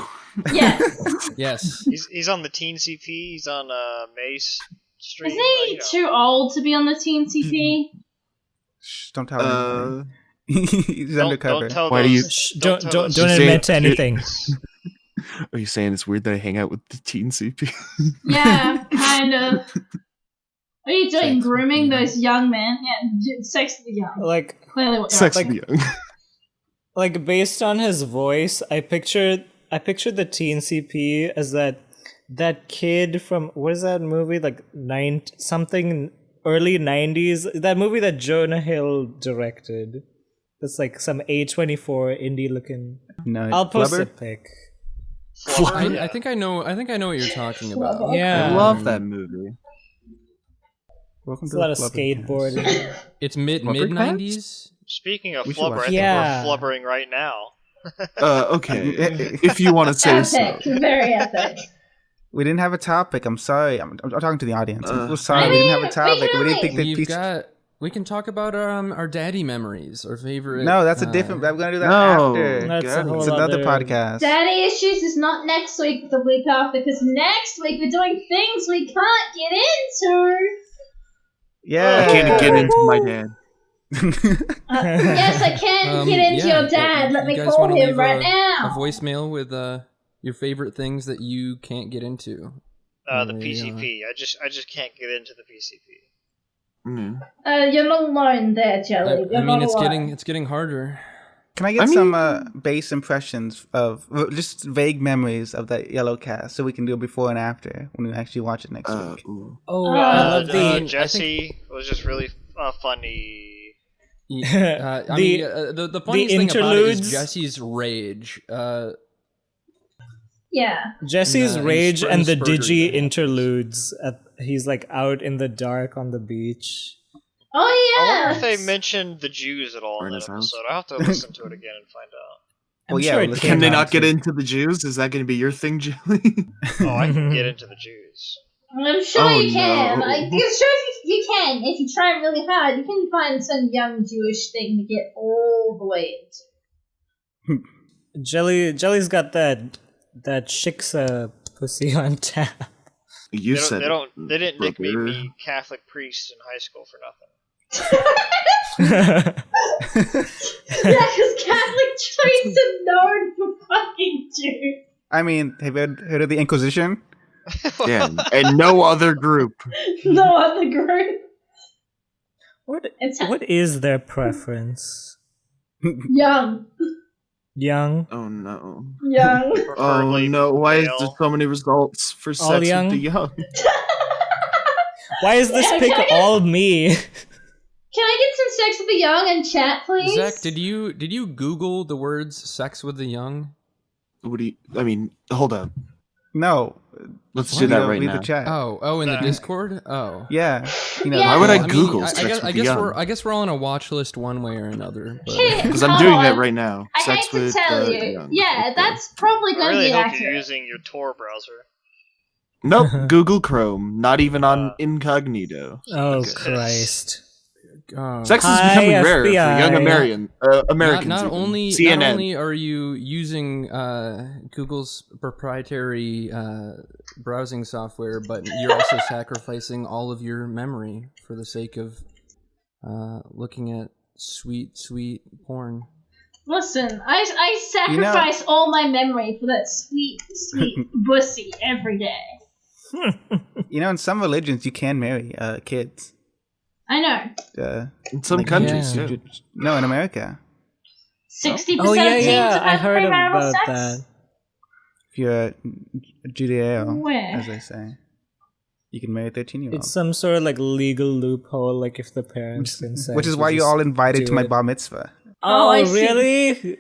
Yes. Yes. He's on the Teen CP. He's on Mace stream. Isn't he too old to be on the Teen CP? Shh, don't tell anyone. He's Don't undercover. tell Why do you- those- Shh, don't don't tell don't, those- don't say admit it- to anything. Are you saying it's weird that I hang out with the teen CP? Yeah, kind of. What are you doing? Sex Grooming with the those young men? Yeah, sex with the young. Like Clearly what you're Sex like. young. like based on his voice, I pictured the teen CP as that kid from what is that movie, like early 90s, that movie that Jonah Hill directed. That's like some A24 indie looking. No, I'll post Flubber? a pic. I think I know what you're talking about. Yeah. I love that movie. Welcome It's to a lot the of Flubbercast. skateboarding. It's mid Flubbercast? 90s. Speaking of We should flubber, watch I think Yeah. we're flubbering right now. Okay, if you want to say so. Epic, very epic. We didn't have a topic. I'm sorry. I'm talking to the audience. I'm Uh, sorry. I we didn't have mean, a topic. We didn't we think that We've piece. got. We can talk about our daddy memories, our favorite. No, that's a different. I'm gonna do that No, after. That's a God, whole It's another other- podcast. Daddy issues is not next week, but the week after, because next week we're doing things we can't get into. Yeah. I can't get into my dad. Yes, I can get into your dad. Let me guys call wanna him leave right a now. voicemail with your favorite things that you can't get into. The PCP. I just can't get into the PCP. Mm. You're not alone there, Jelly. You're I mean, not alone. it's getting harder. Can I get I some base impressions of just vague memories of that yellow cast, so we can do it before and after when we actually watch it next week? Ooh. Oh, I love the Jesse was just really funny. I mean, the funniest thing about it is Jesse's rage. Yeah. Jesse's And, rage and and the Spurter Digi that interludes. He's like out in the dark on the beach. Oh I yeah. wonder if they mentioned the Jews at all in that Renaissance. episode. I'll have to listen to it again and find out. Well, yeah, it let's came Can they out not get to- into the Jews? Is that going to be your thing, Jelly? Oh, I can get into the Jews. I'm sure Oh, you can. no. I'm sure you can. If you try really hard, you can find some young Jewish thing to get all the way into. Jelly's got that shiksa pussy on tap. You They said they didn't nickname brother. me Catholic priest in high school for nothing. Yeah, because Catholic priests are known for fucking Jews. I mean, have you heard of the Inquisition? Yeah, and no other group. No other group. What is their preference? Young. Young? Oh no. Young. Oh Preferably no, why is there male. so many results for All sex young? with the young? Why is this Can pick I get- all me? Can I get some sex with the young in chat, please? Zach, did you Google the words "sex with the young"? What do you? I mean, hold up. No. Let's do that right Read now. the chat. Oh, in the Discord. Oh, Yeah. You know, Yeah. Why would I Well, Google I sex guess, with the young? I guess we're all on a watch list one way or another. But, Because I'm Hold doing on. that right now. I Sex hate to with tell the you. young. Yeah, Okay. that's probably I going to really be hope accurate. you're using your Tor browser. Nope. Google Chrome. Not even on incognito. Oh, Okay. Christ. Sex is Hi, becoming rare for FBI. young Americans. Not even. only CNN. are you using Google's proprietary browsing software, but you're also sacrificing all of your memory for the sake of looking at sweet porn. Listen, I sacrifice all my memory for that sweet, sweet pussy every day. you know, in some religions, you can marry kids. I know. In some Like, countries, yeah. yeah. No, in America. 60% Oh, yeah, of teens yeah. have I heard premarital about sex. that. If you're a Judeo, Where? as they say, you can marry a 13-year-old. It's some sort of like legal loophole, like if the parents consent. Which is you why you're just all invited do to my it. bar mitzvah. Oh, Oh, I see. really?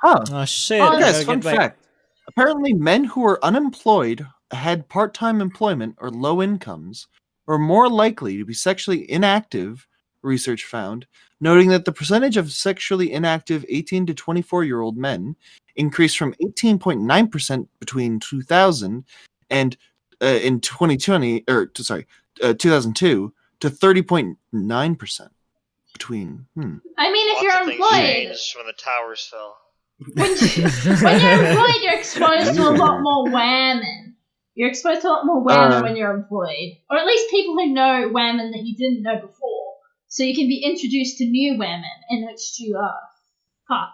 Huh. Oh, shit. Oh, I Yes, gotta fun get back- fact. Apparently, men who are unemployed, had part-time employment, or low incomes are more likely to be sexually inactive, research found, noting that the percentage of sexually inactive 18 to 24-year-old men increased from 18.9% between 2000 and in 2020, 2002 to 30.9% between. I mean, if Lots you're of things employed, changed when the towers fell. when you're employed, you're exposed to a lot more women. You're exposed to a lot more women when you're employed. Or at least people who know women that you didn't know before. So you can be introduced to new women in which to fuck.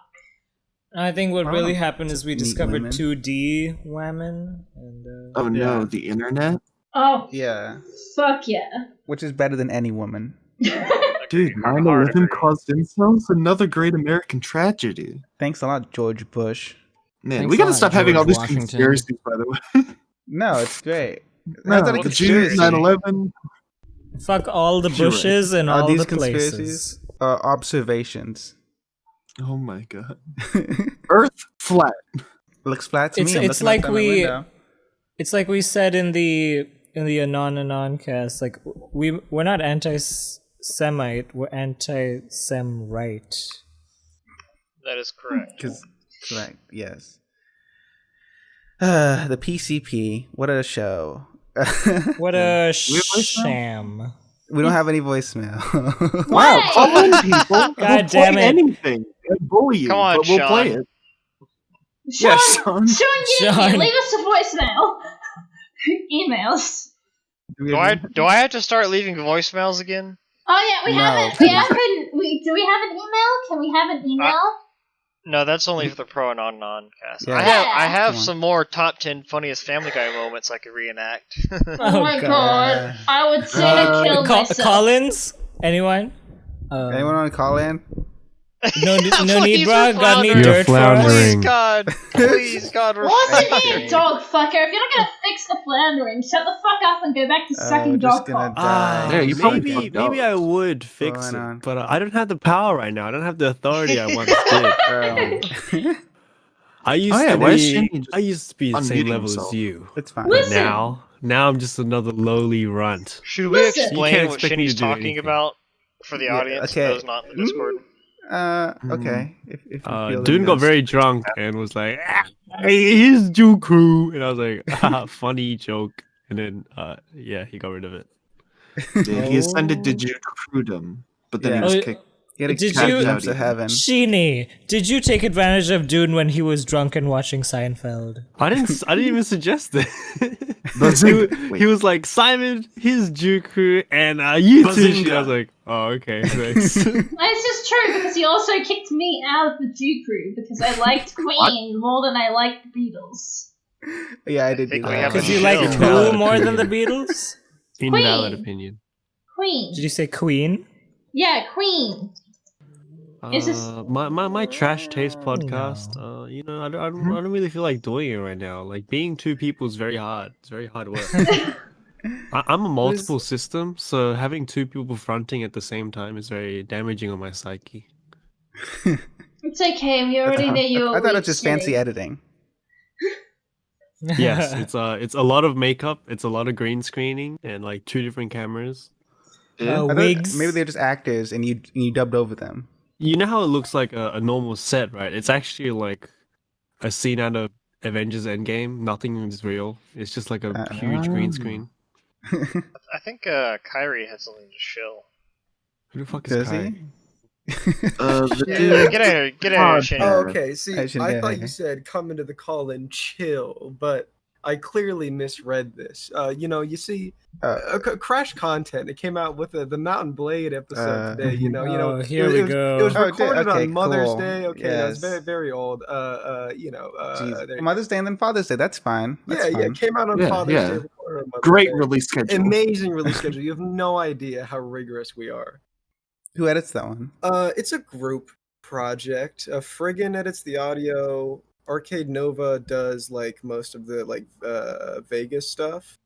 I think what Oh, really happened is we meet discovered women. 2D women. And, Oh no, Yeah. the internet? Oh, Yeah. fuck yeah. Which is better than any woman. Dude, 9/11 caused insults, another great American tragedy. Thanks a lot, George Bush. Man, Thanks we a gotta lot, stop having all George these Washington. conspiracies, by the way. No, it's great. No, How's that a the conspiracy? Jews, 9/11. fuck all the You're right. Bushes and Are all these the conspiracies places. or observations? Oh my god. Earth flat. Looks flat to me. It's like it's like we said in the Anon cast, like we're not anti-Semite, we're anti-Sem-right. That is correct. Correct, yes. The PCP, what a show. What a sham. We don't have any voicemail. Wow, call in people. God damn it. Anything. They'll bully you, Come on, but we'll Sean. play it. Sean, Sean. Sean, leave us a voicemail. Emails. Do I have to start leaving voicemails again? Oh yeah, No. haven't. Do we have an email? Can we have an email? No, that's only for the Pro and Non cast. Yeah. I have Come on. some more top 10 funniest Family Guy moments I could reenact. Oh my god. I would sooner kill myself. Collins? Anyone? Anyone want to call in? No need, Please, bro. we're Got any floundering. dirt for us? floundering. Please, God, we're Listen floundering. here, dog fucker. If you're not gonna fix the floundering, shut the fuck up and go back to sucking we're just dog gonna cock. die. There, you probably maybe fucked up. maybe I would fix Going it, on? but I don't have the power right now. I don't have the authority I once did. I used Oh, yeah, to why is be Jimmy just I used to be the same unmuting level himself? as you. It's fine. But Listen. now I'm just another lowly runt. Should we Listen. You explain can't what expect me Shinny's to do talking anything. about for the Yeah, audience? okay. Those not in the Discord. Okay. If you feel Dune got very drunk and was like, here's Juku, and I was like, funny joke. And then, he got rid of it. Yeah, he ascended to Judicrudum, but then Yeah. he was Oh, kicked. Did Did you- jumps to heaven? Sheeny, did you take advantage of Dune when he was drunk and watching Seinfeld? I didn't even suggest it. Bazinga. he was like, Simon, here's Juku, and you too. Bazinga. I was like, oh, okay, thanks. This is true because he also kicked me out of the Jew crew because I liked Queen more than I liked the Beatles. Yeah, I did do think we that. have Because a you like show. Who Invalid more than the opinion. Beatles? Invalid Queen. opinion. Queen. Did you say Queen? Yeah, Queen. Is this- My trash taste podcast. I don't really feel like doing it right now. Like being two people is very hard. It's very hard work. I'm a multiple system, so having two people fronting at the same time is very damaging on my psyche. It's okay, we already know you. I thought it was just fancy editing. Yes, it's a lot of makeup, it's a lot of green screening, and like two different cameras. Yeah. I thought Wigs. maybe they're just actors and you dubbed over them. You know how it looks like a normal set, right? It's actually like a scene out of Avengers Endgame. Nothing is real. It's just like a huge green screen. I think Kyrie had something to shill. Who the fuck is Does Kai? he? The Yeah, dude. get out of here, get out of here, Shinny. Oh, Okay, see, I should I get thought it. you said come into the call and chill, but I clearly misread this. You see, Crash Content. It came out with the Mountain Blade episode today. Oh, here it we was, go. It was Oh, recorded okay, on Mother's cool. Day. Okay, that was Yes. very very old. Jeez. there- Mother's Day and then Father's Day. That's fine. That's yeah, fine. it came out on Yeah, Father's yeah. Day. recorded on Mother's Great Day. release schedule. Amazing release schedule. You have no idea how rigorous we are. Who edits that one? It's a group project. Friggin edits the audio. Arcade Nova does like most of the Vegas stuff,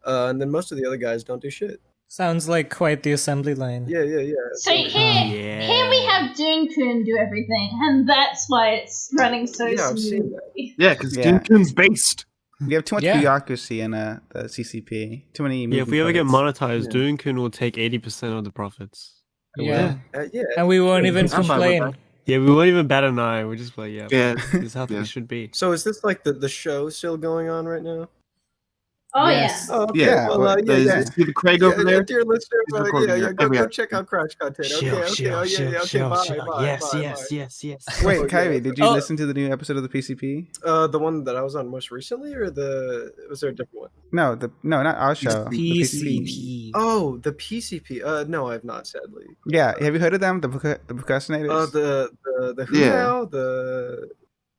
and then most of the other guys don't do shit. Sounds like quite the assembly line. Yeah. So here we have Dune-kun do everything, and that's why it's running so Yeah, I've seen smoothly. Yeah, because Yeah. Duncan's based. We have too much Yeah. bureaucracy in the CCP. Too many. Yeah, if we ever get moving monetized, Yeah. Duncan will take 80% of the profits. Yeah. Yeah. And we won't even I'm fine with complain. that. Yeah, we won't even bat an eye. We're just like, yeah, Yeah. this is how Yeah. things should be. So is this like the show still going on right now? Oh Yes. yeah. Oh, okay. Yeah, Well, well, See the Craig over there? dear listeners, He's recording here. go Yeah. check out Crash Content. Okay. Bye. Yes, bye, yes, bye. yes, yes. Wait, Oh, Kyrie, yeah. did you listen to the new episode of the PCP? The one that I was on most recently, or was there a different one? No, not our show. the PCP. Oh, the PCP. No, I've not, sadly. Yeah, have you heard of them? The Procrastinators. The who Yeah. now? The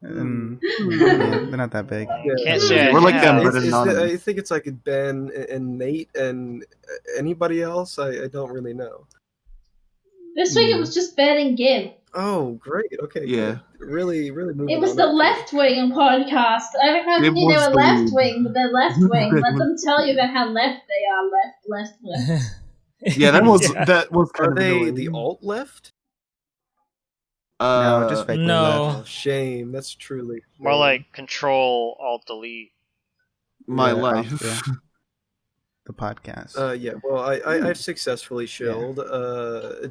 Yeah, they're not that big. Can't say I We're like them, have. but anonymous. I think it's like Ben and Nate and anybody else. I don't really know. This week it was just Ben and Gib. Oh, great. Okay. Yeah. Good. Really moving It was on the up. Left Wing podcast. I don't know if It you knew they was were the- left wing, but they're left wing. Let them tell you about how left they are. Left. Yeah, that was Yeah. that was kind Are of they annoying. the alt left? No, just fake No. Oh, shame. That's truly More shame. like Control Alt Delete. My Yeah, life. yeah. The podcast. Yeah, well, I've successfully shilled.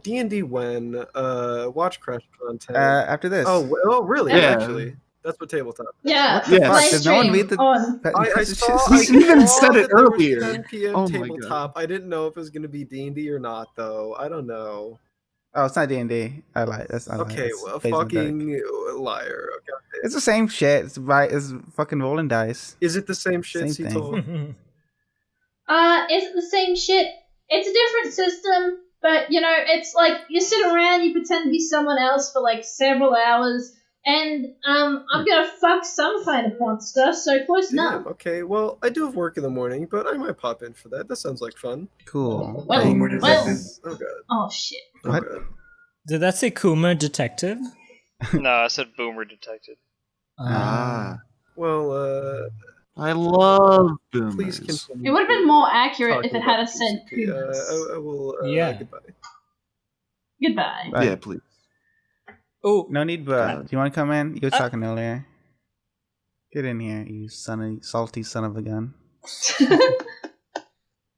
D&D when watch crash content. After this. Oh, really? Yeah. Actually, that's what tabletop. Yeah, What the Yes. fuck? live Did no one stream read the? on. I saw. We I even saw said it that there was earlier. 10 p.m. Oh my tabletop. I didn't know if it was gonna be D&D or not, though. I don't know. Oh, it's not D&D. I lied. That's I lied. Okay, It's well, Phase Metallic. fucking liar. Okay. It's the same shit. It's right. It's fucking rolling dice. Is it the same shit, Same thing. told? Is it the same shit? It's a different system, but you know, it's like you sit around, you pretend to be someone else for like several hours, and I'm gonna fuck some kind of monster, so close enough. Damn, okay, well, I do have work in the morning, but I might pop in for that. That sounds like fun. Cool. Well, Oh god. oh shit. Oh What? god. Did that say Coomer Detective? No, I said Boomer Detected. Well, I love boomers. please continue. It would have been more accurate if talking it had about said PCP. Pumas. I will. Yeah. Goodbye. Goodbye. Bye. Yeah, please. Oh, No need, but do you want to come in? You were talking earlier. Get in here, you salty son of a gun.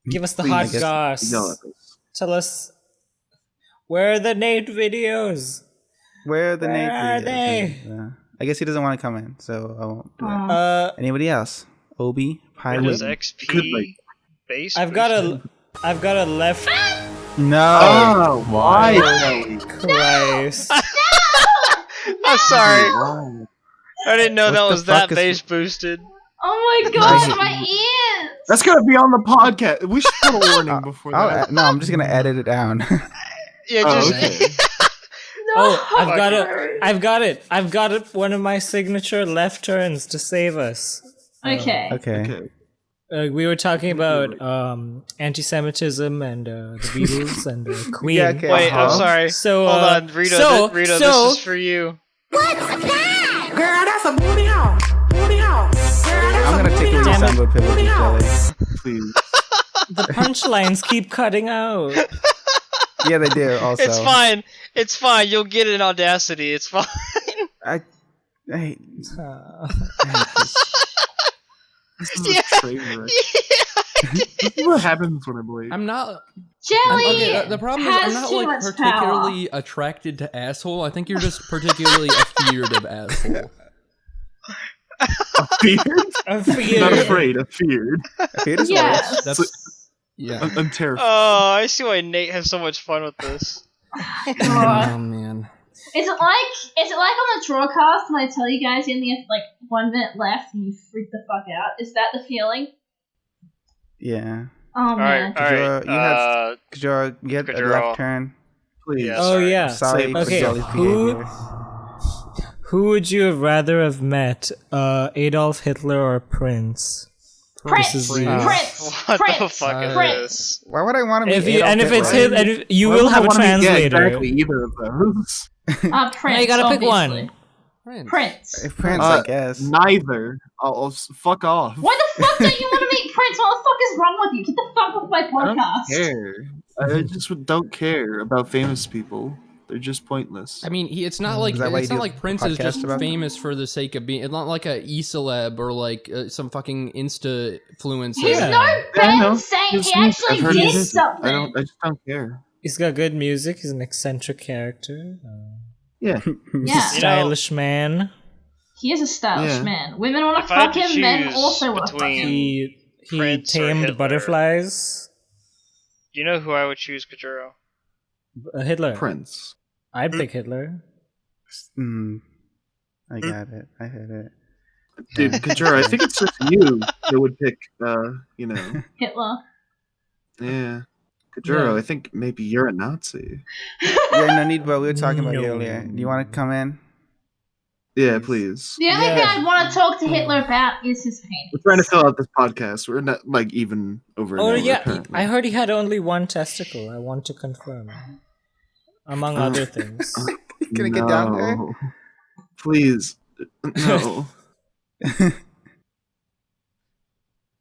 give us the Please, hot I guess goss. yell at us. Tell us, where are the Nate videos? Where are the Where Nate are videos? they? I guess he doesn't want to come in, so I won't do it. Anybody else? Obi, Windows Pilot. XP base. I've got a left. No. Oh, why? Christ. I'm sorry. Why? I didn't know What that the was fuck that is- base boosted. Oh my god, my ears! That's gonna be on the podcast. We should put a warning before that. No, I'm just gonna edit it down. Yeah, Oh, just okay. No! Oh, I've got Fuck. it. I've got it. One of my signature left turns to save us. Okay. Okay. Okay. We were talking about anti-Semitism and the Beatles and Queen. Yeah, okay. wait. I'm sorry. So Hold on, Rito. Rito, this is for you. Girl, that's a booty house. Booty house. Girl, that's I'm a gonna booty take your house. soundboard pillow, Booty Jelly. house. Please. the punchlines keep cutting out. Yeah, they do. Also, It's fine. It's fine. You'll get it in Audacity. It's fine. I hate This is a train wreck. This is what happens when I'm late. I'm not. Jelly the problem is has I'm not too like much particularly attracted to asshole. I think you're just particularly afeared of asshole. Afeared? Not afraid, afeared. Afeared is Yes. worse. That's yeah. I'm terrified. Oh, I see why Nate has so much fun with this. Oh man. Is it like on the drawcast when I tell you guys you only have like 1 minute left and you freak the fuck out? Is that the feeling? Yeah. Oh man. Alright. Kajoro, you had a Kajoro. left turn. Please. Yeah, Oh sorry. yeah. Sorry for Okay. Jelly's Who behavior. would you have rather have met, Adolf Hitler or Prince? Prince! This is Prince! What the Prince! fuck is Prince! this? Why would I want to meet If you Adolf and if it's Hitler? his, and you Why will would I have a wanna meet- yeah, translator. exactly, either of those. Prince. Yeah, you gotta pick obviously. one. Prince. If Prince, I guess. Neither. I'll fuck off. Why the fuck don't you want to meet Prince? What the fuck is wrong with you? Get the fuck off my I don't podcast. care. I just don't care about famous people. They're just pointless. I mean, it's not like Is that why it's you not do like Prince a is just podcast about them? famous for the sake of being. It's not like a e-celeb or like some fucking Insta-fluencer. He's Yeah. no I Ben know. saying Just he me. actually I've heard did his- something. I just don't care. He's got good music. He's an eccentric character. Yeah. Yeah. Stylish man. He is a stylish Yeah. man. Women want If to I had fuck to him, men choose also want to fuck between- him. He Prince or Hitler. tamed butterflies. Do you know who I would choose, Kajuro? Hitler. Prince. I'd pick Hitler. I got it. I hit it. Dude, Kajura, I think it's just you that would pick, you know. Hitler. Yeah. Kajuro, Yeah. I think maybe you're a Nazi. Yeah, no need, bro. We were talking about you No. earlier. Do you want to come in? Yeah, please. The only Yeah. thing I'd want to talk to Hitler about is his penis. We're trying to fill out this podcast. We're not, like, even over an Oh hour, yeah, apparently. I heard he had only one testicle. I want to confirm, among other things. Can I get down there? No. Please. No.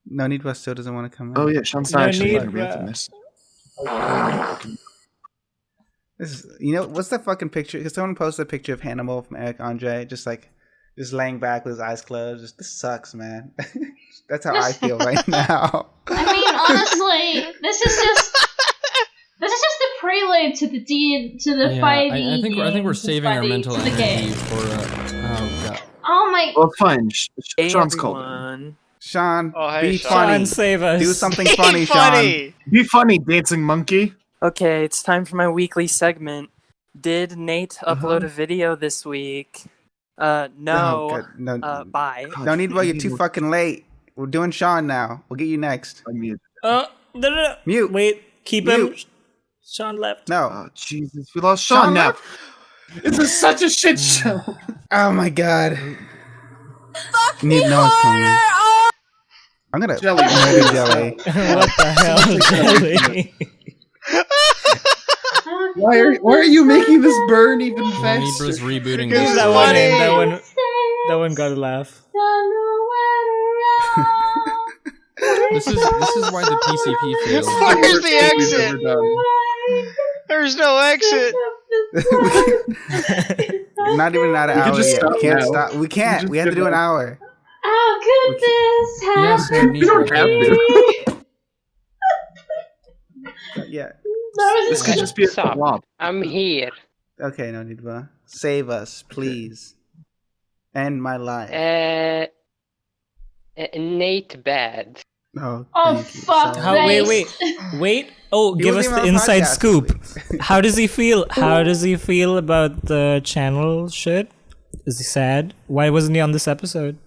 No need, but still doesn't want to come in. Oh, yeah, Sean's not No actually need, here. We have to bruh. miss. What's that fucking picture? Because someone posted a picture of Hannibal from Eric Andre, just laying back with his eyes closed. This sucks, man. That's how I feel right now. I mean, honestly, this is just the prelude to the fight. I think we're saving our mental energy for. Oh god. Oh my. Well, fine. Sean's everyone. called. Sean, hey, be Sean. funny. Sean, save us. Do something Be funny, funny. Sean. Be funny, dancing monkey. Okay, it's time for my weekly segment. Did Nate upload a video this week? No. Oh, God, no. Bye. No need. Well, you're too fucking late. We're doing Sean now. We'll get you next. No. Mute. Wait, keep him. Sean left. No. Oh Jesus, we lost Sean now. This is such a shit show. Oh my god. No one's coming. I'm gonna murder Jelly. What the hell, Jelly? Why are you making this burn even faster? Libra's rebooting. Because this. That one got a laugh. This is why the PCP failed. Where's the exit? There's no exit. Not even an hour just yet. stop We can't now. stop. We can't. We have to do an hour. How could this Yes, happen? we don't have to. Yeah. This could just be a flop. I'm here. Okay, no need to. Save us, please. End my life. Nate bad. Oh, fuck. So Wait. Oh, He give us wasn't the even on inside podcast scoop. How does he feel? How does he feel about the channel shit? Is he sad? Why wasn't he on this episode?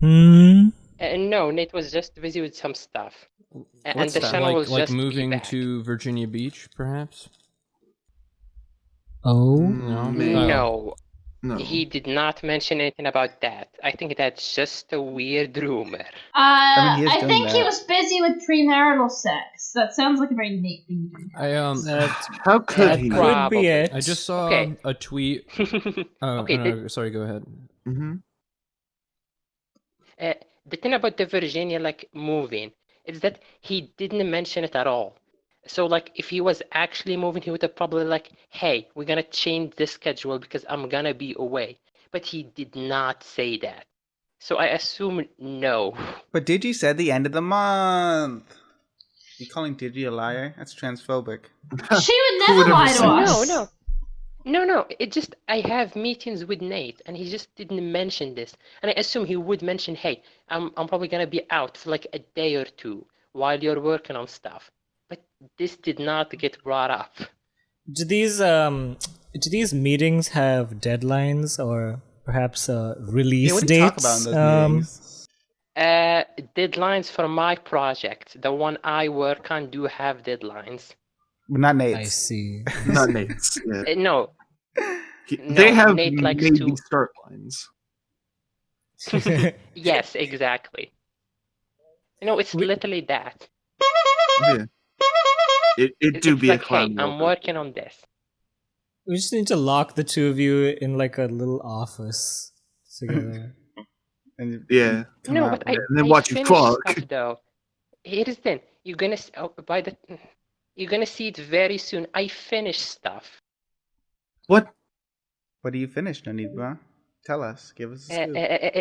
No, Nate was just busy with some stuff. And What's the that? channel was Like just moving back. to Virginia Beach, perhaps? Oh. No. He did not mention anything about that. I think that's just a weird rumor. I think he was busy with premarital sex. That sounds like a very Nate thing to do. How could he? Could be it. I just saw a tweet. Sorry, go ahead. Mm-hmm. The thing about the Virginia moving is that he didn't mention it at all. So if he was actually moving, he would have probably hey, we're gonna change the schedule because I'm gonna be away. But he did not say that. So I assume no. But Digi said the end of the month. You calling Digi a liar? That's transphobic. She would never lie to us. No. It just I have meetings with Nate, and he just didn't mention this. And I assume he would mention, hey, I'm probably gonna be out for a day or two while you're working on stuff. But this did not get brought up. Do these meetings have deadlines or perhaps release what do you talk dates? about in those meetings? Deadlines for my project, the one I work on, do have deadlines. Not Nate's. I see. Not Nate's. Yeah. No. They have Nate likes maybe to start lines. Yes, exactly. It's literally that. Yeah. It do It's be a hey, clown. I'm working on this. We just need to lock the two of you in a little office together. And Yeah. No, but I then watch you finished fuck. stuff, though. Here is the thing. You're gonna see it very soon. I finished stuff. What? What do you finish, Nonidba? Tell us. Give us a scoop.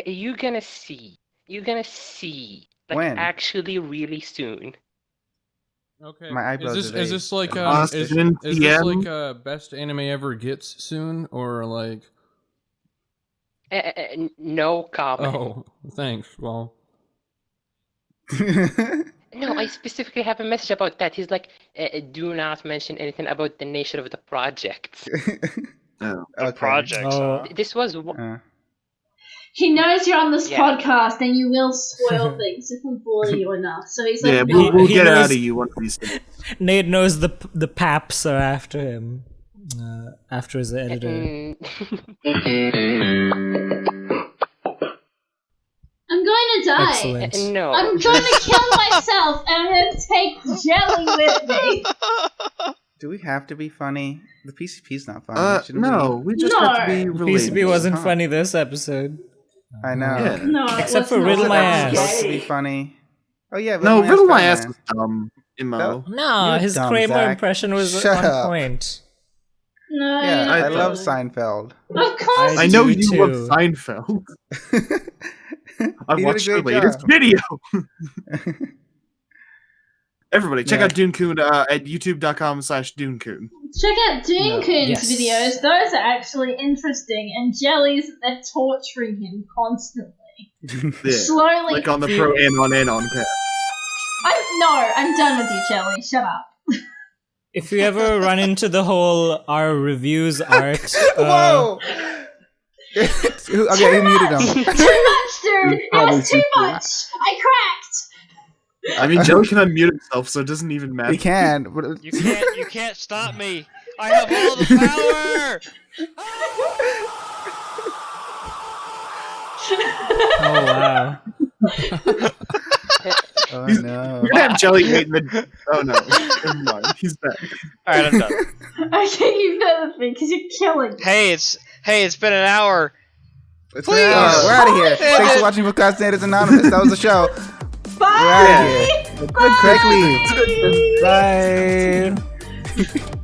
You're gonna see. You're gonna see. When? Actually, really soon. Okay. My eyebrows Is are this vague. is this best anime ever gets soon or No comment. Oh, thanks. Well, No, I specifically have a message about that. He's do not mention anything about the nature of the project. Oh. The project. This was He knows you're on this Yeah. podcast and you will spoil things if we bore you enough. So he's Yeah, we'll get it out of you one of these days. Nate knows the paps are after him. After his editor. I'm going to die. Excellent. No. I'm going to kill myself and I'm going to take Jelly with me. Do we have to be funny? The PCP's not funny. shouldn't No, we just have to be The relatable. PCP wasn't funny this episode. I know. Yeah. No, Except for let's Riddle not. My That was Ass. supposed to be funny. Oh yeah. No, Riddle My Batman. Ass was dumb. Imo. No, his Kramer Zach. impression was Shut on up. point. No, Yeah, you're I not love good. Seinfeld. Of course. I know do you too. love Seinfeld. I've He did a watched the great latest job. video. Everybody, check Yeah. out Dunekun at youtube.com/Dunekun. Check out Dooncoon's Yes. videos. Those are actually interesting. And Jelly's, they're torturing him constantly. Yeah. Slowly. Like on the Pro Anon cast. I'm done with you, Jelly. Shut up. If you ever run into the whole our reviews art, Whoa! Okay, he muted him. Too much, dude. It Probably was too too much. I cracked. I mean, Jelly can unmute himself, so it doesn't even matter. He can. But You can't stop me. I have all the power. oh wow. oh He's- no. We're gonna have Jelly wait in the. Oh no, never mind. He's back. All right, I'm done. Okay, you better think, because you're killing me. Hey, it's been an hour. We're out of here. Thanks for watching Procrastinators Anonymous. That was the show. Bye. We're out of here. Quick leave. Bye.